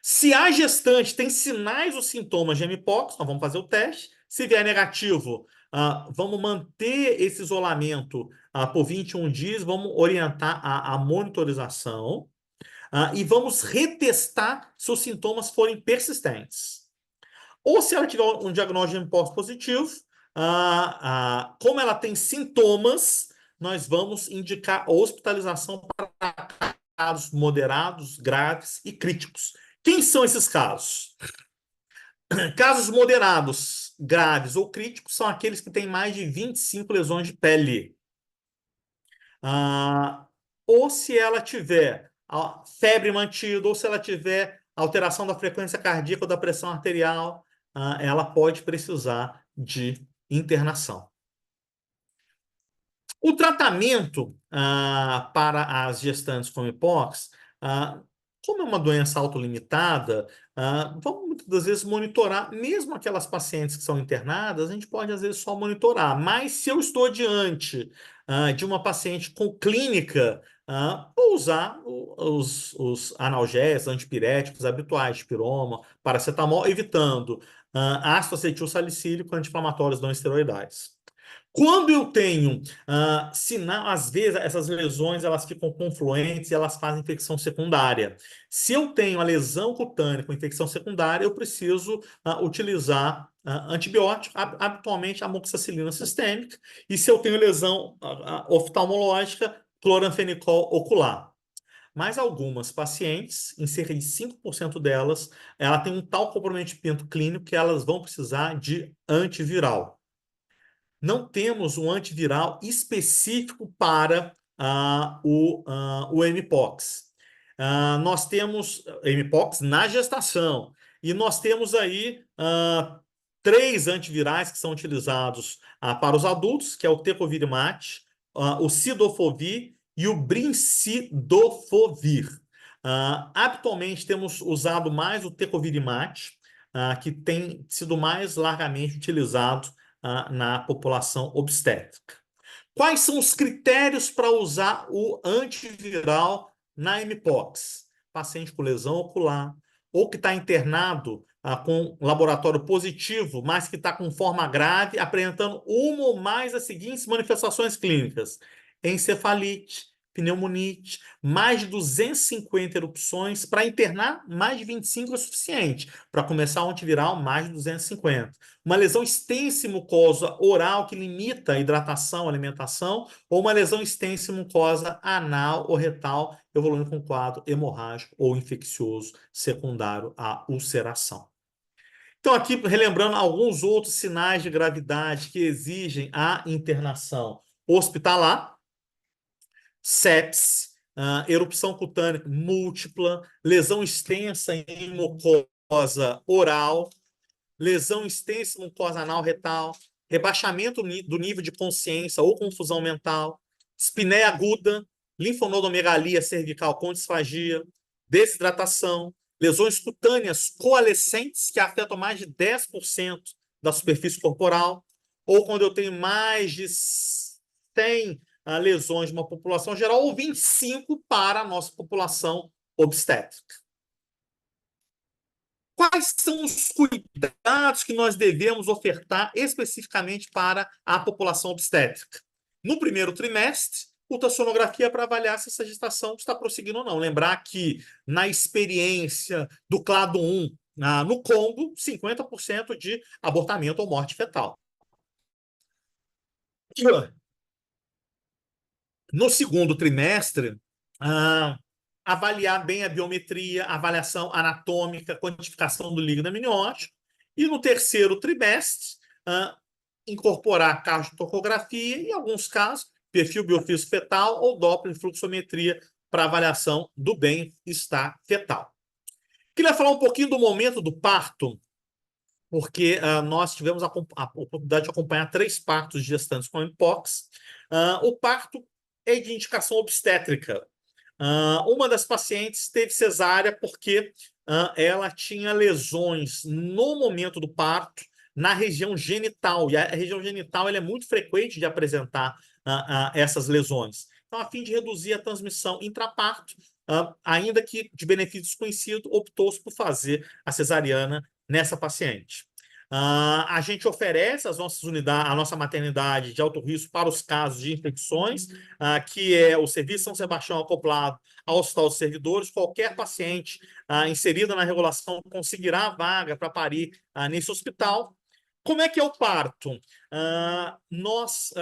Se a gestante tem sinais ou sintomas de mpox, nós vamos fazer o teste. Se vier negativo, vamos manter esse isolamento por 21 dias, vamos orientar a monitorização e vamos retestar se os sintomas forem persistentes. Ou se ela tiver um diagnóstico de mpox positivo, como ela tem sintomas, nós vamos indicar a hospitalização para casos moderados, graves e críticos. Quem são esses casos? Casos moderados, graves ou críticos são aqueles que têm mais de 25 lesões de pele. Ou se ela tiver febre mantida, ou se ela tiver alteração da frequência cardíaca ou da pressão arterial, ela pode precisar de internação. O tratamento para as gestantes com mpox, como é uma doença autolimitada, vamos muitas das vezes monitorar, mesmo aquelas pacientes que são internadas, a gente pode às vezes só monitorar, mas se eu estou diante de uma paciente com clínica, vou usar os analgésicos, antipiréticos habituais, piroma, paracetamol, evitando ácido acetil salicílico, anti-inflamatórios não esteroidais. Quando eu tenho sinal, às vezes essas lesões elas ficam confluentes e elas fazem infecção secundária. Se eu tenho a lesão cutânea com infecção secundária, eu preciso utilizar antibiótico, habitualmente amoxicilina sistêmica, e se eu tenho lesão oftalmológica, cloranfenicol ocular. Mas algumas pacientes, em cerca de 5% delas, ela tem um tal comprometimento clínico que elas vão precisar de antiviral. Não temos um antiviral específico para o mpox. Nós temos mpox na gestação e nós temos aí 3 antivirais que são utilizados para os adultos, que é o tecovirimat, o cidofovir e o brincidofovir. Habitualmente temos usado mais o tecovirimat, que tem sido mais largamente utilizado na população obstétrica. Quais são os critérios para usar o antiviral na mpox? Paciente com lesão ocular, ou que está internado com laboratório positivo, mas que está com forma grave, apresentando uma ou mais das seguintes manifestações clínicas: encefalite, pneumonite, mais de 250 erupções. Para internar, mais de 25 é suficiente. Para começar o antiviral, mais de 250. Uma lesão extensa mucosa oral que limita a hidratação, a alimentação, ou uma lesão extensa mucosa anal ou retal, evoluindo com um quadro hemorrágico ou infeccioso secundário à ulceração. Então, aqui, relembrando alguns outros sinais de gravidade que exigem a internação hospitalar: sepse, erupção cutânea múltipla, lesão extensa em mucosa oral, lesão extensa em mucosa anal retal, rebaixamento do nível de consciência ou confusão mental, espinéia aguda, linfonodomegalia cervical com disfagia, desidratação, lesões cutâneas coalescentes que afetam mais de 10% da superfície corporal, ou quando eu tenho mais de 100 lesões de uma população geral, ou 25 para a nossa população obstétrica. Quais são os cuidados que nós devemos ofertar especificamente para a população obstétrica? No primeiro trimestre, ultrassonografia para avaliar se essa gestação está prosseguindo ou não. Lembrar que, na experiência do clado 1, No Congo, 50% de abortamento ou morte fetal. No segundo trimestre, avaliar bem a biometria, avaliação anatômica, quantificação do líquido amniótico. E no terceiro trimestre, incorporar cardiotocografia e, em alguns casos, perfil biofísico fetal ou Doppler fluxometria para avaliação do bem-estar fetal. Queria falar um pouquinho do momento do parto, porque nós tivemos a oportunidade de acompanhar 3 partos de gestantes com mpox. O parto é de indicação obstétrica. Uma das pacientes teve cesárea porque ela tinha lesões no momento do parto na região genital, e a região genital ela é muito frequente de apresentar essas lesões. Então, a fim de reduzir a transmissão intraparto, ainda que de benefício desconhecido, optou-se por fazer a cesariana nessa paciente. A gente oferece as nossas unidades, a nossa maternidade de alto risco para os casos de infecções, que é o Serviço São Sebastião acoplado ao Hospital dos Servidores. Qualquer paciente inserida na regulação conseguirá vaga para parir nesse hospital. Como é que é o parto? Nós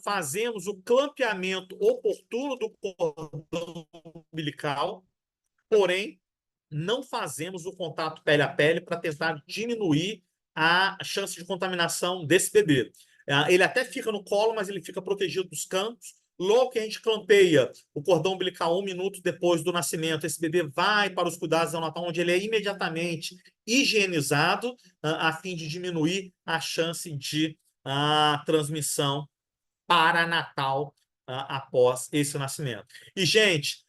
fazemos o clampeamento oportuno do cordão umbilical, porém, não fazemos o contato pele a pele para tentar diminuir a chance de contaminação desse bebê. Ele até fica no colo, mas ele fica protegido dos campos. Logo que a gente clampeia o cordão umbilical 1 minuto depois do nascimento, esse bebê vai para os cuidados neonatal, onde ele é imediatamente higienizado, a fim de diminuir a chance de transmissão paranatal após esse nascimento. E, gente,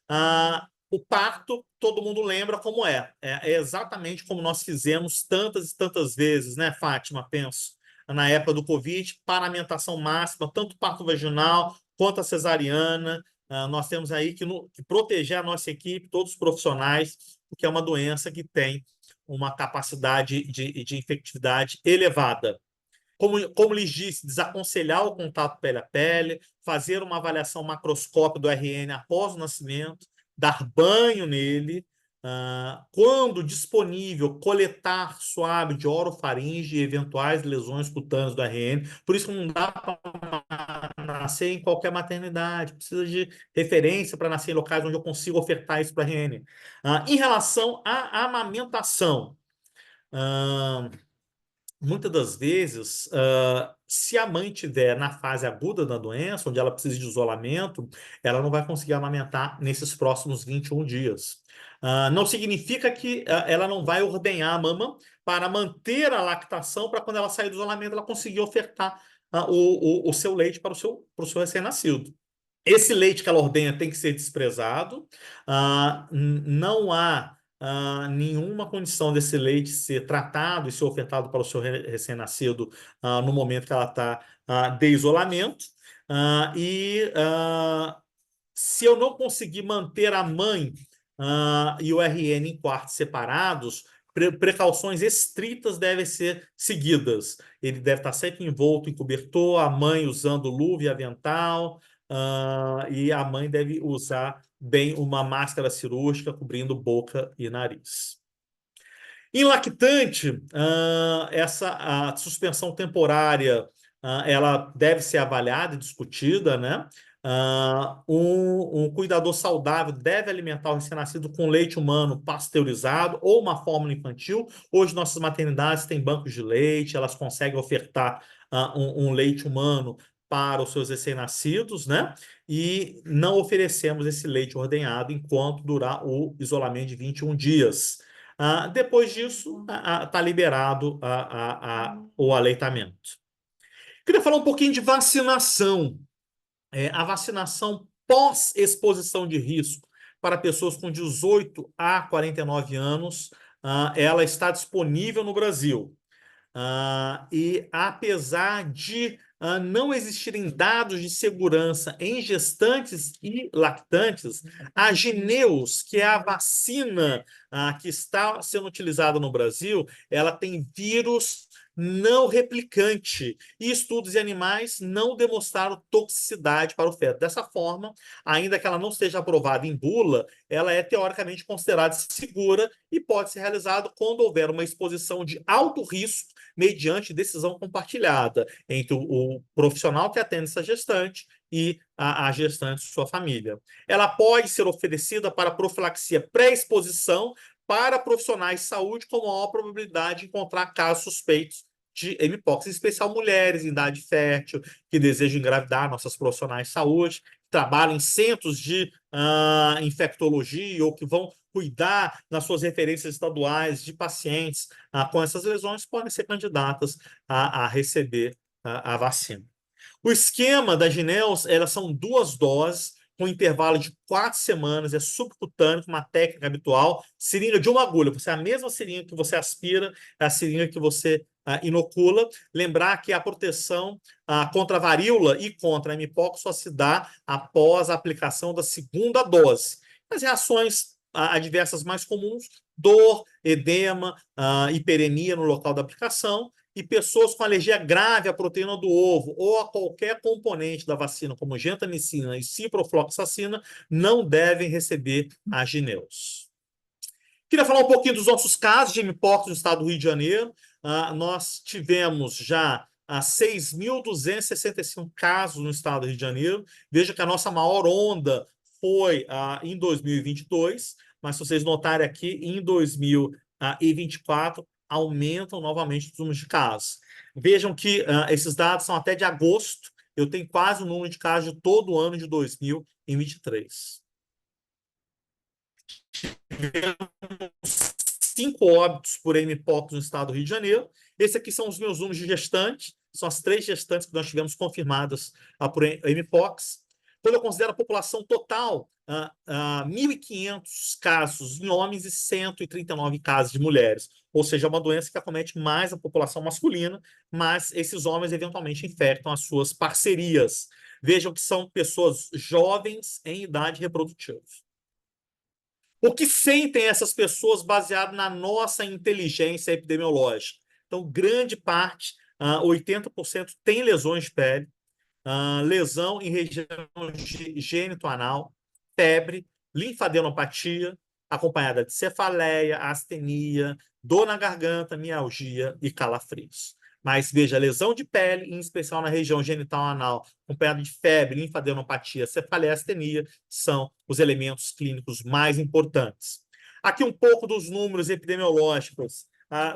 o parto, todo mundo lembra como é. É exatamente como nós fizemos tantas e tantas vezes, né, Fátima? Penso, na época do Covid, paramentação máxima, tanto parto vaginal quanto a cesariana. Nós temos aí que proteger a nossa equipe, todos os profissionais, porque é uma doença que tem uma capacidade de infectividade elevada. Como lhes disse, desaconselhar o contato pele a pele, fazer uma avaliação macroscópica do RN após o nascimento, dar banho nele, quando disponível, coletar suave de orofaringe e eventuais lesões cutâneas do RN. Por isso que não dá para nascer em qualquer maternidade, precisa de referência para nascer em locais onde eu consigo ofertar isso para a RN. Em relação à amamentação, muitas das vezes, se a mãe tiver na fase aguda da doença, onde ela precisa de isolamento, ela não vai conseguir amamentar nesses próximos 21 dias. Não significa que ela não vai ordenhar a mama para manter a lactação, para quando ela sair do isolamento, ela conseguir ofertar o seu leite para o seu recém-nascido. Esse leite que ela ordenha tem que ser desprezado. Não há nenhuma condição desse leite ser tratado e ser ofertado para o seu recém-nascido no momento que ela está de isolamento. Se eu não conseguir manter a mãe e o RN em quartos separados, precauções estritas devem ser seguidas. Ele deve estar sempre envolto em cobertor, a mãe usando luva e avental, e a mãe deve usar bem uma máscara cirúrgica cobrindo boca e nariz. Em lactante, essa suspensão temporária ela deve ser avaliada e discutida, né? Um cuidador saudável deve alimentar o recém-nascido com leite humano pasteurizado ou uma fórmula infantil. Hoje, nossas maternidades têm bancos de leite, elas conseguem ofertar um leite humano para os seus recém-nascidos, né? E não oferecemos esse leite ordenhado enquanto durar o isolamento de 21 dias. Depois disso, está liberado o aleitamento. Queria falar um pouquinho de vacinação. A vacinação pós-exposição de risco para pessoas com 18 a 49 anos, ela está disponível no Brasil. E apesar de não existirem dados de segurança em gestantes e lactantes, a Jynneos, que é a vacina que está sendo utilizada no Brasil, ela tem vírus não replicante e estudos em animais não demonstraram toxicidade para o feto. Dessa forma, ainda que ela não seja aprovada em bula, ela é teoricamente considerada segura e pode ser realizada quando houver uma exposição de alto risco mediante decisão compartilhada entre o profissional que atende essa gestante e a gestante e sua família. Ela pode ser oferecida para profilaxia pré-exposição para profissionais de saúde com maior probabilidade de encontrar casos suspeitos de mpox, em especial mulheres em idade fértil que desejam engravidar, nossas profissionais de saúde, que trabalham em centros de infectologia ou que vão cuidar nas suas referências estaduais de pacientes com essas lesões, podem ser candidatas a receber a vacina. O esquema da Jynneos, elas são 2 doses, com intervalo de 4 semanas, é subcutâneo, uma técnica habitual, seringa de uma agulha. Você é a mesma seringa que você aspira, é a seringa que você inocula. Lembrar que a proteção contra a varíola e contra a mpox só se dá após a aplicação da segunda dose. As reações adversas mais comuns, dor, edema, hiperemia no local da aplicação, e pessoas com alergia grave à proteína do ovo ou a qualquer componente da vacina, como gentamicina e ciprofloxacina, não devem receber a Jynneos. Queria falar um pouquinho dos nossos casos de mpox no estado do Rio de Janeiro. Nós tivemos já 6.265 casos no estado do Rio de Janeiro. Veja que a nossa maior onda foi em 2022, mas se vocês notarem aqui, em 2024, aumentam novamente os números de casos. Vejam que esses dados são até de agosto. Eu tenho quase o número de casos de todo o ano de 2023. Tivemos 5 óbitos por mpox no estado do Rio de Janeiro. Esses aqui são os meus números de gestantes. São as 3 gestantes que nós tivemos confirmadas por mpox. Quando eu considero a população total, 1.500 casos em homens e 139 casos de mulheres. Ou seja, é uma doença que acomete mais a população masculina, mas esses homens eventualmente infectam as suas parcerias. Vejam que são pessoas jovens em idade reprodutiva. O que sentem essas pessoas baseado na nossa inteligência epidemiológica? Então, grande parte, 80%, tem lesões de pele, lesão em região gênito-anal, febre, linfadenopatia, acompanhada de cefaleia, astenia, dor na garganta, mialgia e calafrios. Mas veja, lesão de pele, em especial na região genital anal, acompanhada de febre, linfadenopatia, cefaleia e astenia, são os elementos clínicos mais importantes. Aqui um pouco dos números epidemiológicos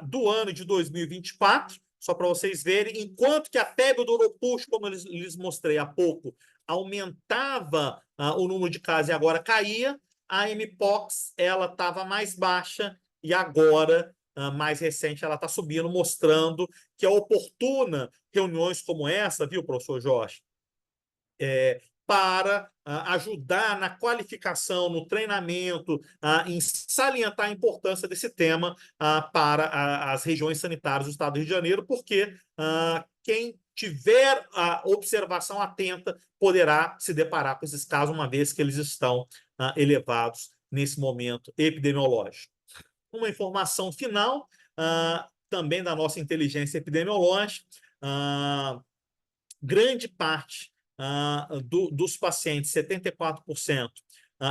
do ano de 2024, só para vocês verem, enquanto que a febre do uropuxo, como eu lhes mostrei há pouco, aumentava o número de casos e agora caía, a mpox ela estava mais baixa e agora, mais recente, ela está subindo, mostrando que é oportuna reuniões como essa, viu, professor Jorge? Para ajudar na qualificação, no treinamento, em salientar a importância desse tema para as regiões sanitárias do estado do Rio de Janeiro, porque quem tiver a observação atenta poderá se deparar com esses casos, uma vez que eles estão elevados nesse momento epidemiológico. Uma informação final, também da nossa inteligência epidemiológica, grande parte dos pacientes, 74%,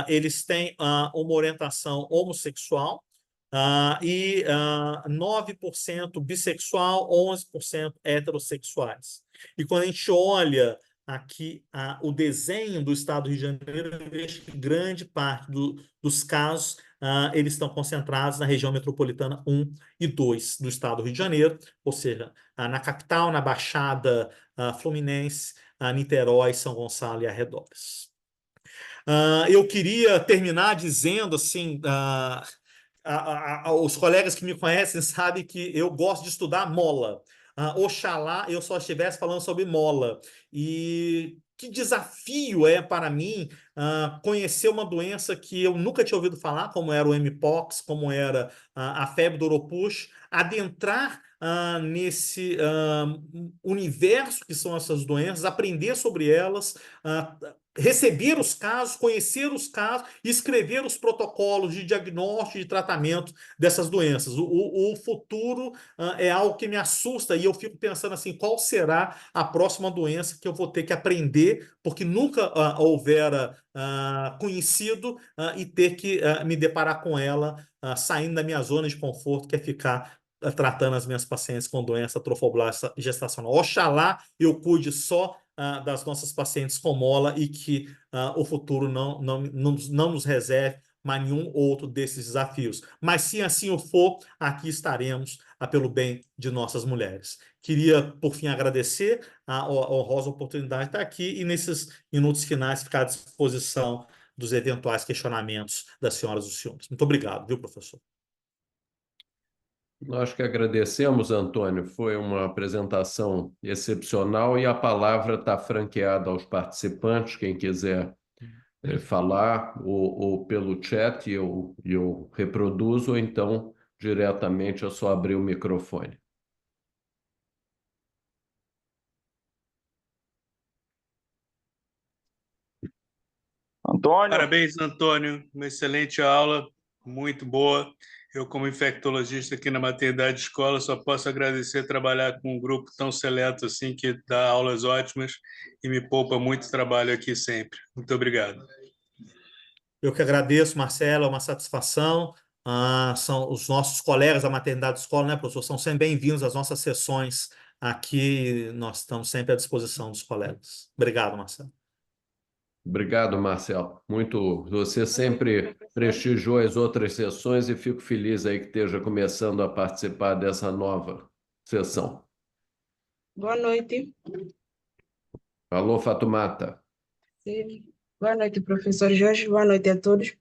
eles têm uma orientação homossexual, e 9% bissexual, 11% heterossexuais. E quando a gente olha aqui o desenho do estado do Rio de Janeiro, eu vejo que grande parte dos casos eles estão concentrados na região metropolitana 1 e 2 do estado do Rio de Janeiro, ou seja, na capital, na Baixada Fluminense, Niterói, São Gonçalo e arredores. Eu queria terminar dizendo assim, os colegas que me conhecem sabem que eu gosto de estudar mola. Oxalá eu só estivesse falando sobre mola. E que desafio é para mim conhecer uma doença que eu nunca tinha ouvido falar, como era o Mpox, como era a febre do Oropouche, adentrar nesse universo que são essas doenças, aprender sobre elas, receber os casos, conhecer os casos, escrever os protocolos de diagnóstico e de tratamento dessas doenças. O futuro é algo que me assusta e eu fico pensando assim, qual será a próxima doença que eu vou ter que aprender, porque nunca houvera conhecido e ter que me deparar com ela, saindo da minha zona de conforto, que é ficar tratando as minhas pacientes com doença trofoblasta gestacional. Oxalá eu cuide só das nossas pacientes com mola e que o futuro não nos reserve mais nenhum outro desses desafios. Mas se assim o for, aqui estaremos pelo bem de nossas mulheres. Queria, por fim, agradecer a honrosa oportunidade de estar aqui e, nesses minutos finais, ficar à disposição dos eventuais questionamentos das senhoras e dos senhores. Muito obrigado, viu, professor? Nós que agradecemos, Antônio. Foi uma apresentação excepcional e a palavra está franqueada aos participantes. Quem quiser falar ou pelo chat, eu reproduzo, ou então diretamente é só abrir o microfone. Antônio, Parabéns, Antônio. Uma excelente aula, muito boa. Eu, como infectologista aqui na maternidade escola, só posso agradecer trabalhar com um grupo tão seleto assim, que dá aulas ótimas e me poupa muito trabalho aqui sempre. Muito obrigado. Eu que agradeço, Marcelo, é uma satisfação. São os nossos colegas da maternidade escola, né, professor? São sempre bem-vindos às nossas sessões aqui. Nós estamos sempre à disposição dos colegas. Obrigado, Marcelo. Obrigado, Marcelo. Você sempre prestigiou as outras sessões e fico feliz aí que esteja começando a participar dessa nova sessão. Boa noite. Alô, Fatumata. Sim. Boa noite, professor Jorge. Boa noite a todos.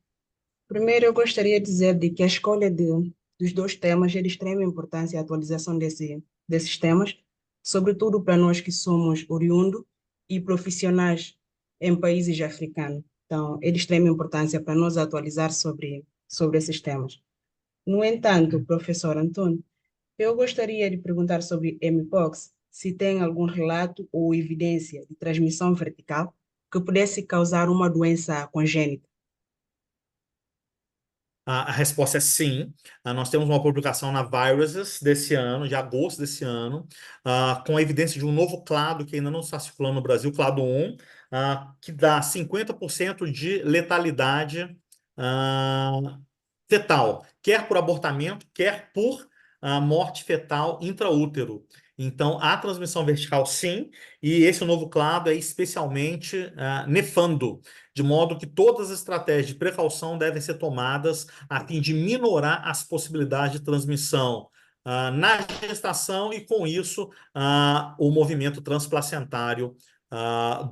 Primeiro, eu gostaria de dizer que a escolha dos dois temas é de extrema importância, a atualização desses temas, sobretudo para nós que somos oriundos e profissionais em países africanos. Então, é de extrema importância para nós atualizar sobre esses temas. No entanto, professor Antônio, eu gostaria de perguntar sobre Mpox, se tem algum relato ou evidência de transmissão vertical que pudesse causar uma doença congênita. A resposta é sim. Nós temos uma publicação na Viruses desse ano, de agosto desse ano, com a evidência de um novo clado que ainda não está circulando no Brasil, clado 1, que dá 50% de letalidade fetal, quer por abortamento, quer por morte fetal intraútero. Então, a transmissão vertical, sim, e esse novo clado é especialmente nefando, de modo que todas as estratégias de precaução devem ser tomadas a fim de minorar as possibilidades de transmissão na gestação e, com isso, o movimento transplacentário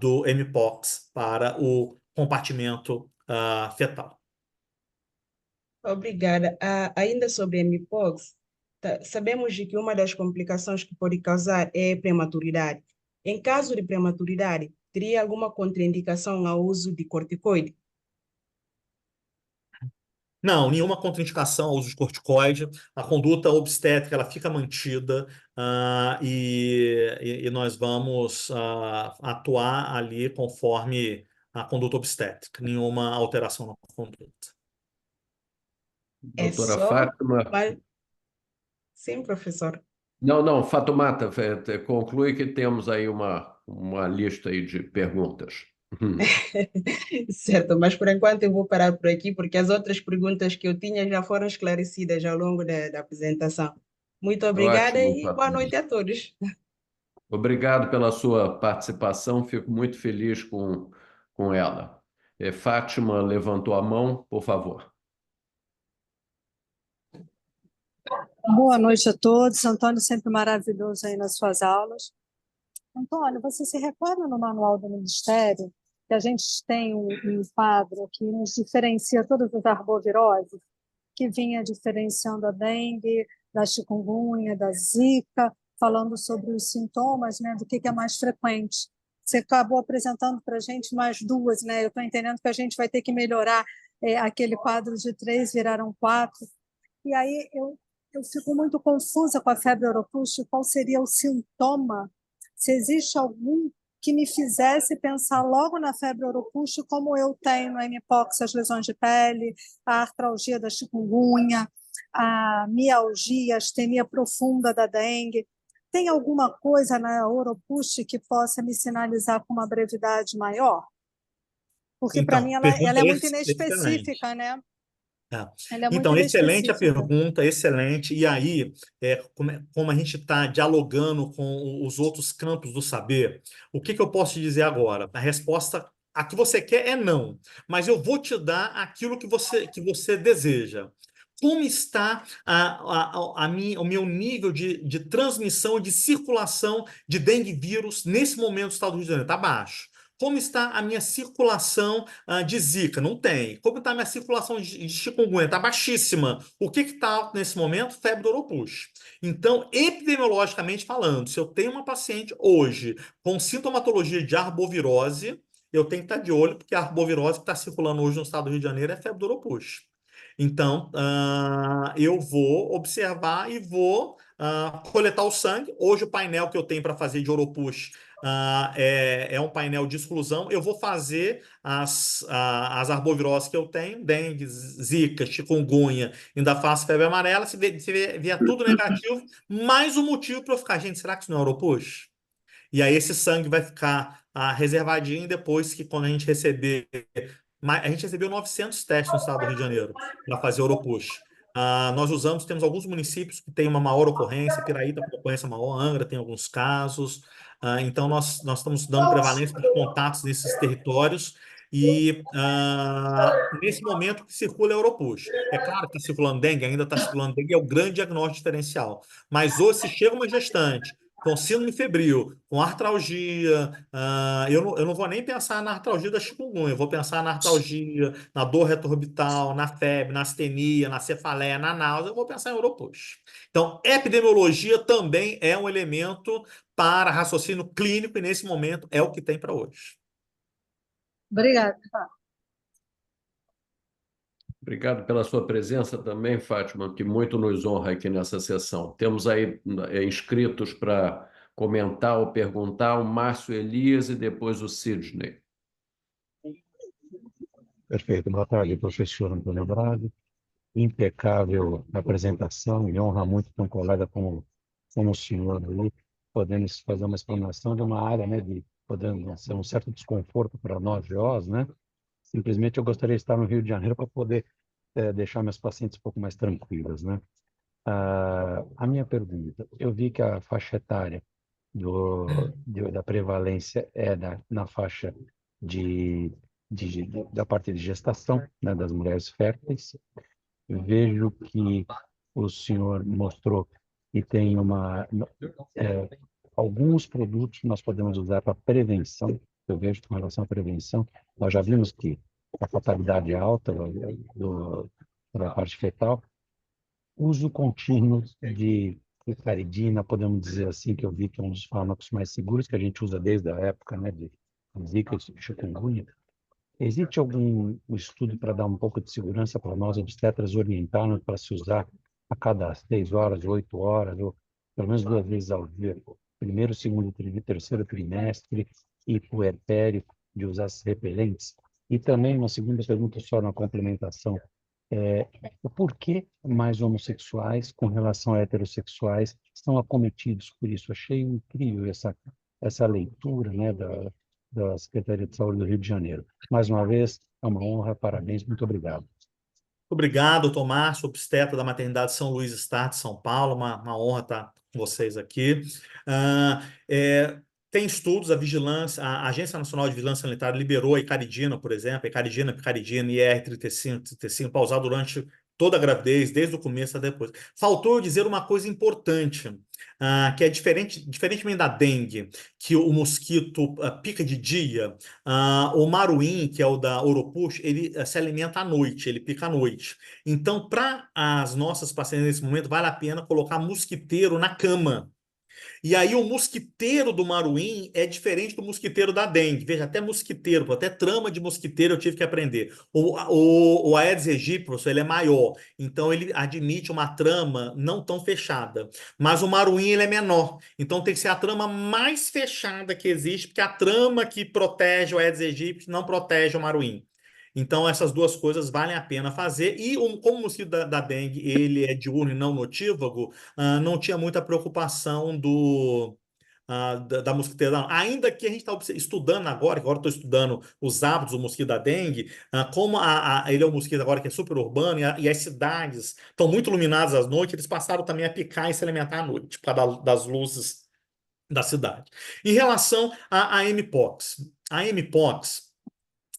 do Mpox para o compartimento fetal. Obrigada. Ainda sobre a Mpox, sabemos de que uma das complicações que pode causar é a prematuridade. Em caso de prematuridade, teria alguma contraindicação ao uso de corticoide? Não, nenhuma contraindicação ao uso de corticoide. A conduta obstétrica ela fica mantida e nós vamos atuar ali conforme a conduta obstétrica. Nenhuma alteração na conduta. É Doutora só... Fátima. Sim, professor. Não, Fatumata, conclui que temos aí uma lista aí de perguntas. Certo, mas por enquanto eu vou parar por aqui, porque as outras perguntas que eu tinha já foram esclarecidas ao longo da apresentação. Muito obrigada Ótimo, e boa Fatumata. noite a todos. Obrigado pela sua participação, fico muito feliz com ela. Fátima levantou a mão, por favor. Boa noite a todos. Antônio, sempre maravilhoso aí nas suas aulas. Antônio, você se recorda no manual do Ministério que a gente tem um quadro que nos diferencia todas as arboviroses, que vinha diferenciando a dengue, da chikungunya, da zika, falando sobre os sintomas, né, do que é mais frequente. Você acabou apresentando para a gente mais duas, né? Eu estou entendendo que a gente vai ter que melhorar aquele quadro de 3, viraram 4. E aí eu fico muito confusa com a febre oropústica, qual seria o sintoma, se existe algum que me fizesse pensar logo na febre oropústica, como eu tenho no mpox, as lesões de pele, a artralgia da chikungunya, a mialgia, a astenia profunda da dengue. Tem alguma coisa na oropústica que possa me sinalizar com uma brevidade maior? Porque, para mim, Então, ela é muito excelente. inespecífica, né? É. Ela é muito Então, excelente a inespecífica. pergunta, excelente. E aí, como a gente está dialogando com os outros campos do saber, o que eu posso te dizer agora? A resposta a que você quer é não, mas eu vou te dar aquilo que você deseja. Como está o meu nível de transmissão, de circulação de dengue vírus nesse momento no estado do Rio de Janeiro? Está baixo. Como está a minha circulação de Zika? Não tem. Como está a minha circulação de chikungunya? Está baixíssima. O que está alto nesse momento? Febre do oropus. Então, epidemiologicamente falando, se eu tenho uma paciente hoje com sintomatologia de arbovirose, eu tenho que estar de olho, porque a arbovirose que está circulando hoje no estado do Rio de Janeiro é febre do oropus. Então, eu vou observar e vou coletar o sangue. Hoje, o painel que eu tenho para fazer de oropus é um painel de exclusão. Eu vou fazer as arboviroses que eu tenho, dengue, zika, chikungunya, ainda faço febre amarela. Se vier tudo negativo, mais um motivo para eu ficar, gente, será que isso não é oropus? E aí esse sangue vai ficar reservadinho depois que quando a gente receber... A gente recebeu 900 testes no estado do Rio de Janeiro para fazer Oropush. Temos alguns municípios que têm uma maior ocorrência, Piraí está com ocorrência maior, Angra tem alguns casos. Então, nós estamos dando prevalência para os contatos nesses territórios e nesse momento que circula é Oropush. É claro que está circulando dengue, ainda está circulando dengue, é o grande diagnóstico diferencial. Mas hoje, se chega uma gestante com síndrome febril, com artralgia, eu não vou nem pensar na artralgia da chikungunya, eu vou pensar na artralgia, na dor retroorbital, na febre, na astenia, na cefaleia, na náusea, eu vou pensar em oropus. Então, epidemiologia também é um elemento para raciocínio clínico e nesse momento é o que tem para hoje. Obrigada. Obrigado pela sua presença também, Fátima, que muito nos honra aqui nessa sessão. Temos aí inscritos para comentar ou perguntar o Márcio Elias e depois o Sidney. Perfeito. Boa tarde, professor Antônio Braga. Impecável apresentação e honra muito ter um colega como o senhor aí, podendo fazer uma explanação de uma área, né, podendo ser um certo desconforto para nós, geós, né? Simplesmente eu gostaria de estar no Rio de Janeiro para poder deixar meus pacientes um pouco mais tranquilos, né? A minha pergunta, eu vi que a faixa etária da prevalência é na faixa da parte de gestação, né, das mulheres férteis. Vejo que o senhor mostrou que tem alguns produtos que nós podemos usar para prevenção. Eu vejo com relação à prevenção, nós já vimos que a fatalidade é alta da parte fetal. Uso contínuo de picaridina, podemos dizer assim, que eu vi que é um dos fármacos mais seguros que a gente usa desde a época, né, de Zika e chikungunya. Existe algum estudo para dar um pouco de segurança para nós, obstetras, orientarmos para se usar a cada 6 horas, 8 horas, ou pelo menos 2 vezes ao dia, primeiro, segundo, terceiro trimestre, e puerpério, de usar esses repelentes? E também uma segunda pergunta só na complementação. Por que mais homossexuais com relação a heterossexuais são acometidos por isso? Achei incrível essa leitura, né, da Secretaria de Saúde do Rio de Janeiro. Mais uma vez, é uma honra, parabéns, muito obrigado. Obrigado, Tomás, obstetra da Maternidade São Luís Star de São Paulo, uma honra estar com vocês aqui. Tem estudos, a Agência Nacional de Vigilância Sanitária liberou a icaridina, por exemplo, picaridina e IR-35 para usar durante toda a gravidez, desde o começo até depois. Faltou eu dizer uma coisa importante, que é diferentemente da dengue, que o mosquito pica de dia, o maruim, que é o da Oropus, ele se alimenta à noite, ele pica à noite. Então, para as nossas pacientes nesse momento, vale a pena colocar mosquiteiro na cama. E aí o mosquiteiro do maruim é diferente do mosquiteiro da dengue. Veja, até mosquiteiro, até trama de mosquiteiro eu tive que aprender. O Aedes aegypti, professor, ele é maior, então ele admite uma trama não tão fechada. Mas o maruim, ele é menor, então tem que ser a trama mais fechada que existe, porque a trama que protege o Aedes aegypti não protege o maruim. Então, essas duas coisas valem a pena fazer. E como o mosquito da dengue ele é diurno e não notívago, não tinha muita preocupação da mosquiteira. Não. Ainda que a gente está estudando agora estou estudando os hábitos do mosquito da dengue, como ele é um mosquito agora que é super urbano e as cidades estão muito iluminadas à noite, eles passaram também a picar e se alimentar à noite, por causa das luzes da cidade. Em relação à Mpox, a Mpox.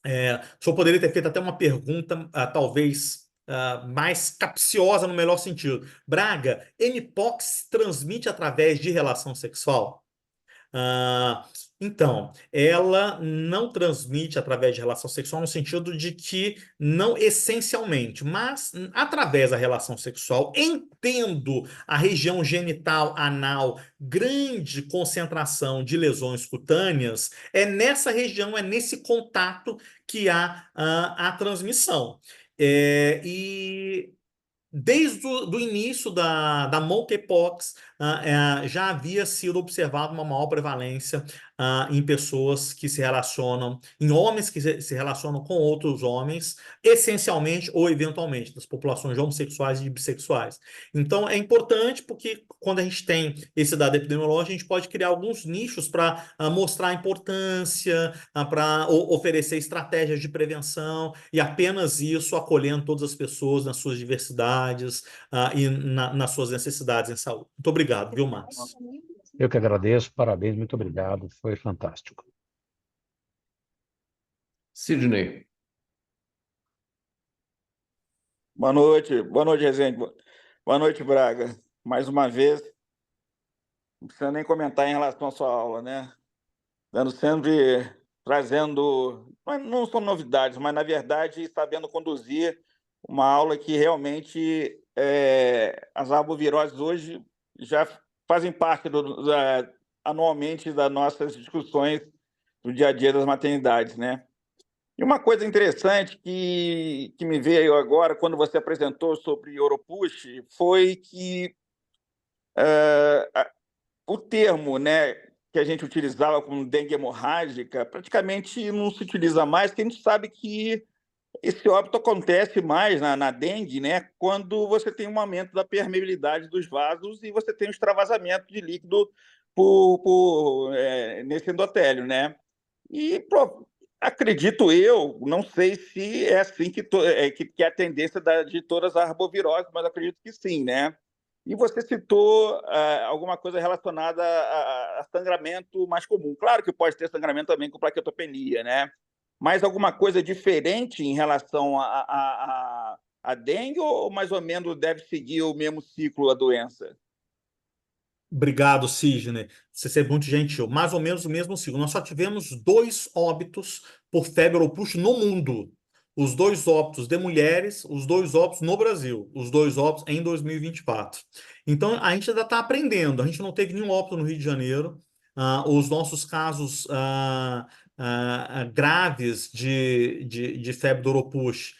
O senhor poderia ter feito até uma pergunta, talvez mais capciosa no melhor sentido. Braga, Mpox se transmite através de relação sexual? Ah, então, ela não transmite através de relação sexual no sentido de que não essencialmente, mas através da relação sexual, entendo a região genital anal, grande concentração de lesões cutâneas, é nessa região, é nesse contato que há a transmissão. E desde o início da monkeypox, já havia sido observada uma maior prevalência em pessoas que se relacionam, em homens que se relacionam com outros homens, essencialmente ou eventualmente, das populações homossexuais e bissexuais. Então, é importante porque quando a gente tem esse dado epidemiológico, a gente pode criar alguns nichos para mostrar a importância, para oferecer estratégias de prevenção, e apenas isso acolhendo todas as pessoas nas suas diversidades e nas suas necessidades em saúde. Muito obrigado, viu, Márcio? Eu que agradeço, parabéns, muito obrigado, foi fantástico. Sidney. Boa noite, Rezende. Boa noite, Braga. Mais uma vez, não precisa nem comentar em relação à sua aula, né? Trazendo, não são novidades, mas, na verdade, sabendo conduzir uma aula que realmente as arboviroses hoje já fazem parte anualmente das nossas discussões do dia a dia das maternidades, né? E uma coisa interessante que me veio agora, quando você apresentou sobre Oropouche, foi que o termo, né, que a gente utilizava como dengue hemorrágica praticamente não se utiliza mais, porque a gente sabe que esse óbito acontece mais na dengue, né, quando você tem um aumento da permeabilidade dos vasos e você tem um extravasamento de líquido nesse endotélio, né? E acredito eu, não sei se é assim que é a tendência de todas as arboviroses, mas acredito que sim, né? E você citou alguma coisa relacionada a sangramento mais comum. Claro que pode ter sangramento também com plaquetopenia, né? Mas alguma coisa diferente em relação a dengue ou mais ou menos deve seguir o mesmo ciclo da doença? Obrigado, Sidney. Você é muito gentil. Mais ou menos o mesmo ciclo. Nós só tivemos 2 óbitos por febre oropouche no mundo. Os 2 óbitos de mulheres, os 2 óbitos no Brasil, os 2 óbitos em 2024. Então, a gente ainda está aprendendo. A gente não teve nenhum óbito no Rio de Janeiro. Os nossos casos graves de febre do oropouche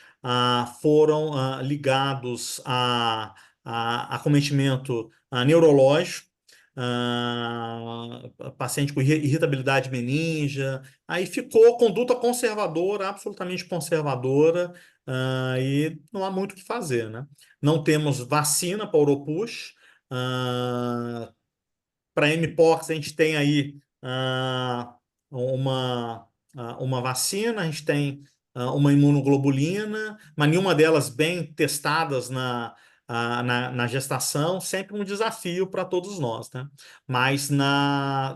foram ligados a acometimento neurológico, paciente com irritabilidade meningia, aí ficou conduta conservadora, absolutamente conservadora, e não há muito o que fazer, né? Não temos vacina para Oropouche, para Mpox a gente tem aí uma vacina, a gente tem uma imunoglobulina, mas nenhuma delas bem testadas na gestação, sempre um desafio para todos nós, né? Mas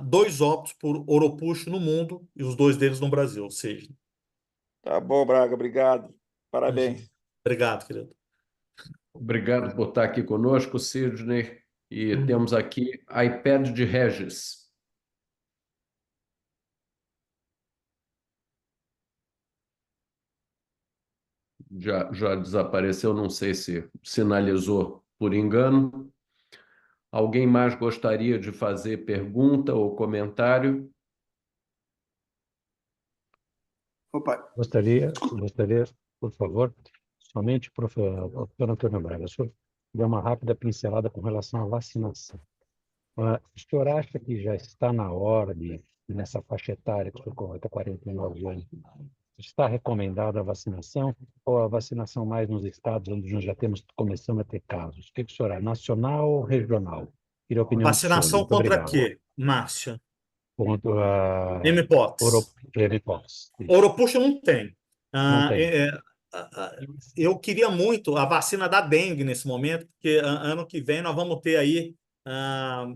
2 óbitos por Oropouche no mundo e os 2 deles no Brasil, ou seja. Tá bom, Braga, obrigado. Parabéns. Obrigado, querido. Obrigado por estar aqui conosco, Sidney. E temos aqui iPad de Regis. Já desapareceu, não sei se sinalizou por engano. Alguém mais gostaria de fazer pergunta ou comentário? Opa, Gostaria, por favor, somente, professor Antônio Braga, o senhor deu uma rápida pincelada com relação à vacinação. O senhor acha que já está na hora nessa faixa etária que o senhor coloca, 49 anos, está recomendada a vacinação ou a vacinação mais nos estados onde nós já temos começando a ter casos? O que o senhor acha, nacional ou regional? Queria a opinião do senhor. Vacinação Muito contra obrigado. quê, Márcia? Contra a Mpox. Mpox. Oropuxo não tem. Não tem. Eu queria muito a vacina da dengue nesse momento, porque ano que vem nós vamos ter aí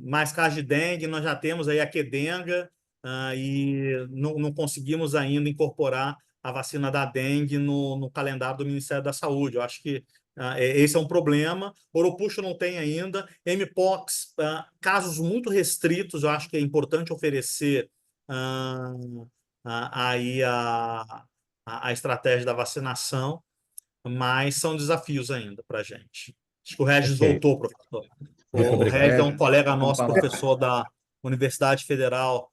mais casos de dengue, nós já temos aí a Qdenga, e não conseguimos ainda incorporar a vacina da dengue no calendário do Ministério da Saúde. Eu acho que esse é um problema. Oropuxo não tem ainda. Mpox, casos muito restritos, eu acho que é importante oferecer aí a estratégia da vacinação, mas são desafios ainda para a gente. Acho que o Regis Ok. voltou, professor. Muito O Regis é um obrigado. colega Vamos nosso, falar. professor da Universidade Federal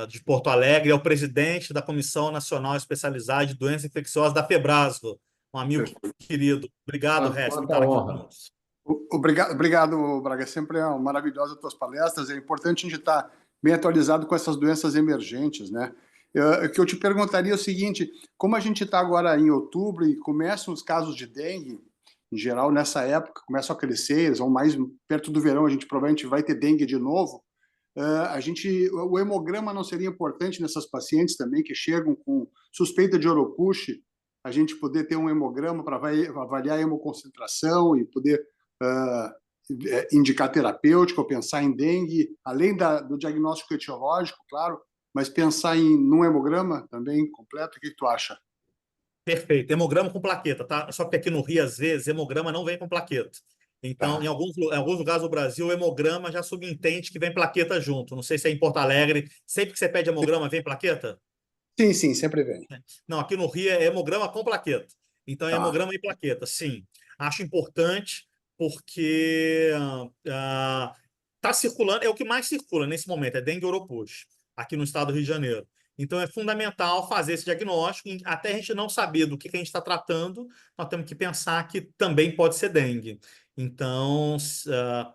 de Porto Alegre, é o presidente da Comissão Nacional Especializada de Doenças Infecciosas da FEBRASGO, um amigo querido. Obrigado, Regis, por Quanta estar aqui honra. conosco. obrigado, Braga. Sempre é maravilhosa as tuas palestras. É importante a gente estar bem atualizado com essas doenças emergentes, né? O que eu te perguntaria é o seguinte: como a gente está agora em outubro e começam os casos de dengue, em geral, nessa época, começam a crescer, eles vão mais perto do verão, a gente provavelmente vai ter dengue de novo. O hemograma não seria importante nessas pacientes também que chegam com suspeita de Oropuxi, a gente poder ter um hemograma para avaliar a hemoconcentração e poder indicar terapêutica ou pensar em dengue, além do diagnóstico etiológico, claro, mas pensar num hemograma também completo. O que tu acha? Perfeito. Hemograma com plaqueta, tá? Só que aqui no Rio, às vezes, hemograma não vem com plaqueta. Então, Tá. em alguns lugares do Brasil, o hemograma já subentende que vem plaqueta junto. Não sei se é em Porto Alegre. Sempre que você pede hemograma, vem plaqueta? Sim, sim, sempre vem. Não, aqui no Rio é hemograma com plaqueta. Então, é Tá. hemograma e plaqueta, sim. Acho importante porque está circulando, é o que mais circula nesse momento, é dengue oropuxo, aqui no estado do Rio de Janeiro. Então, é fundamental fazer esse diagnóstico. Até a gente não saber do que a gente está tratando, nós temos que pensar que também pode ser dengue. Então,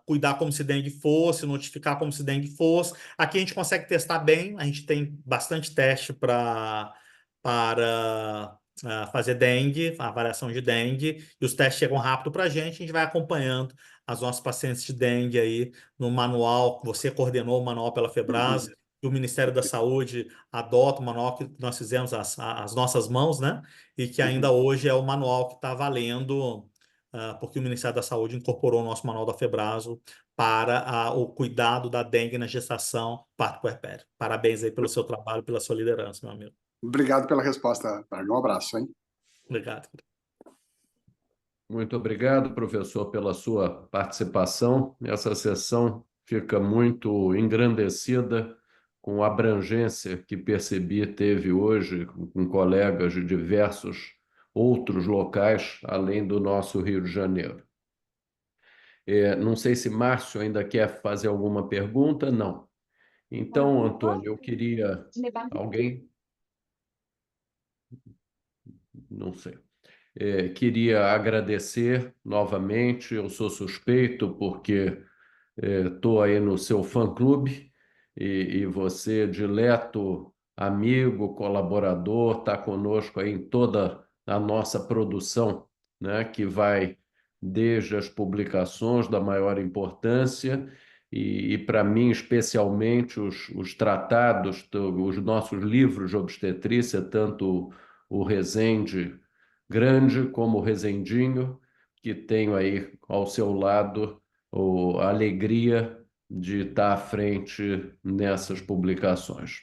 cuidar como se dengue fosse, notificar como se dengue fosse. Aqui a gente consegue testar bem, a gente tem bastante teste para fazer dengue, a avaliação de dengue, e os testes chegam rápido para a gente vai acompanhando as nossas pacientes de dengue aí no manual. Você coordenou o manual pela FEBRAS, e o Ministério da Saúde adota o manual que nós fizemos as nossas mãos, né? E que ainda hoje é o manual que está valendo, porque o Ministério da Saúde incorporou o nosso manual da FEBRASO para o cuidado da dengue na gestação parto puerpério. Parabéns aí pelo seu trabalho, pela sua liderança, meu amigo. Obrigado pela resposta, Braga. Um abraço, hein? Obrigado. Muito obrigado, professor, pela sua participação. Essa sessão fica muito engrandecida com a abrangência que percebi teve hoje com colegas de diversos outros locais, além do nosso Rio de Janeiro. Não sei se Márcio ainda quer fazer alguma pergunta. Não. Então, Antônio, eu queria... Alguém? Não sei. Queria agradecer novamente. Eu sou suspeito porque estou aí no seu fã-clube e você, dileto amigo, colaborador, está conosco aí em toda a nossa produção, né, que vai desde as publicações da maior importância e para mim, especialmente, os tratados, os nossos livros de obstetrícia, tanto o Resende Grande como o Resendinho, que tenho aí ao seu lado a alegria de estar à frente nessas publicações.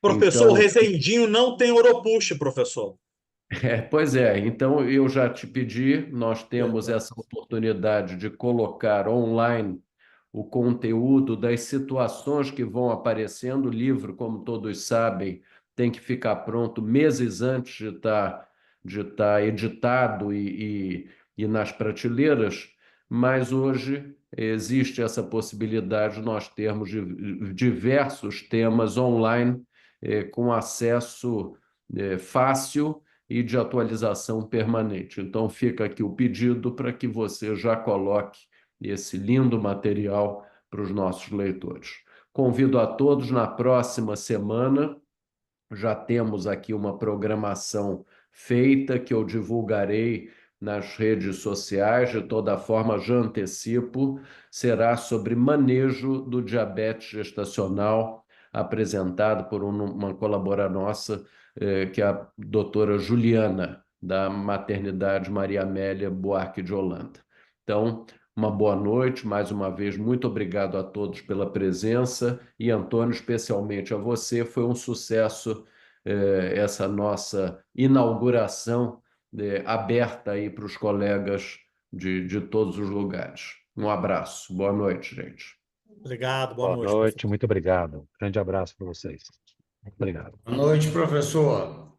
Professor, o Então, Resendinho não tem Oropuxi, professor. pois é, então eu já te pedi, nós temos essa oportunidade de colocar online o conteúdo das situações que vão aparecendo. O livro, como todos sabem, tem que ficar pronto meses antes de estar editado e nas prateleiras, mas hoje existe essa possibilidade de nós termos diversos temas online com acesso fácil e de atualização permanente. Então, fica aqui o pedido para que você já coloque esse lindo material para os nossos leitores. Convido a todos na próxima semana, já temos aqui uma programação feita que eu divulgarei nas redes sociais, de toda forma já antecipo, será sobre manejo do diabetes gestacional, apresentado por uma colaboradora nossa, que é a doutora Juliana, da Maternidade Maria Amélia Buarque de Holanda. Então, uma boa noite, mais uma vez, muito obrigado a todos pela presença e, Antônio, especialmente a você, foi um sucesso essa nossa inauguração aberta aí para os colegas de todos os lugares. Um abraço, boa noite, gente. Obrigado, Boa noite, muito obrigado. Grande abraço para vocês. Obrigado. Boa noite, professor.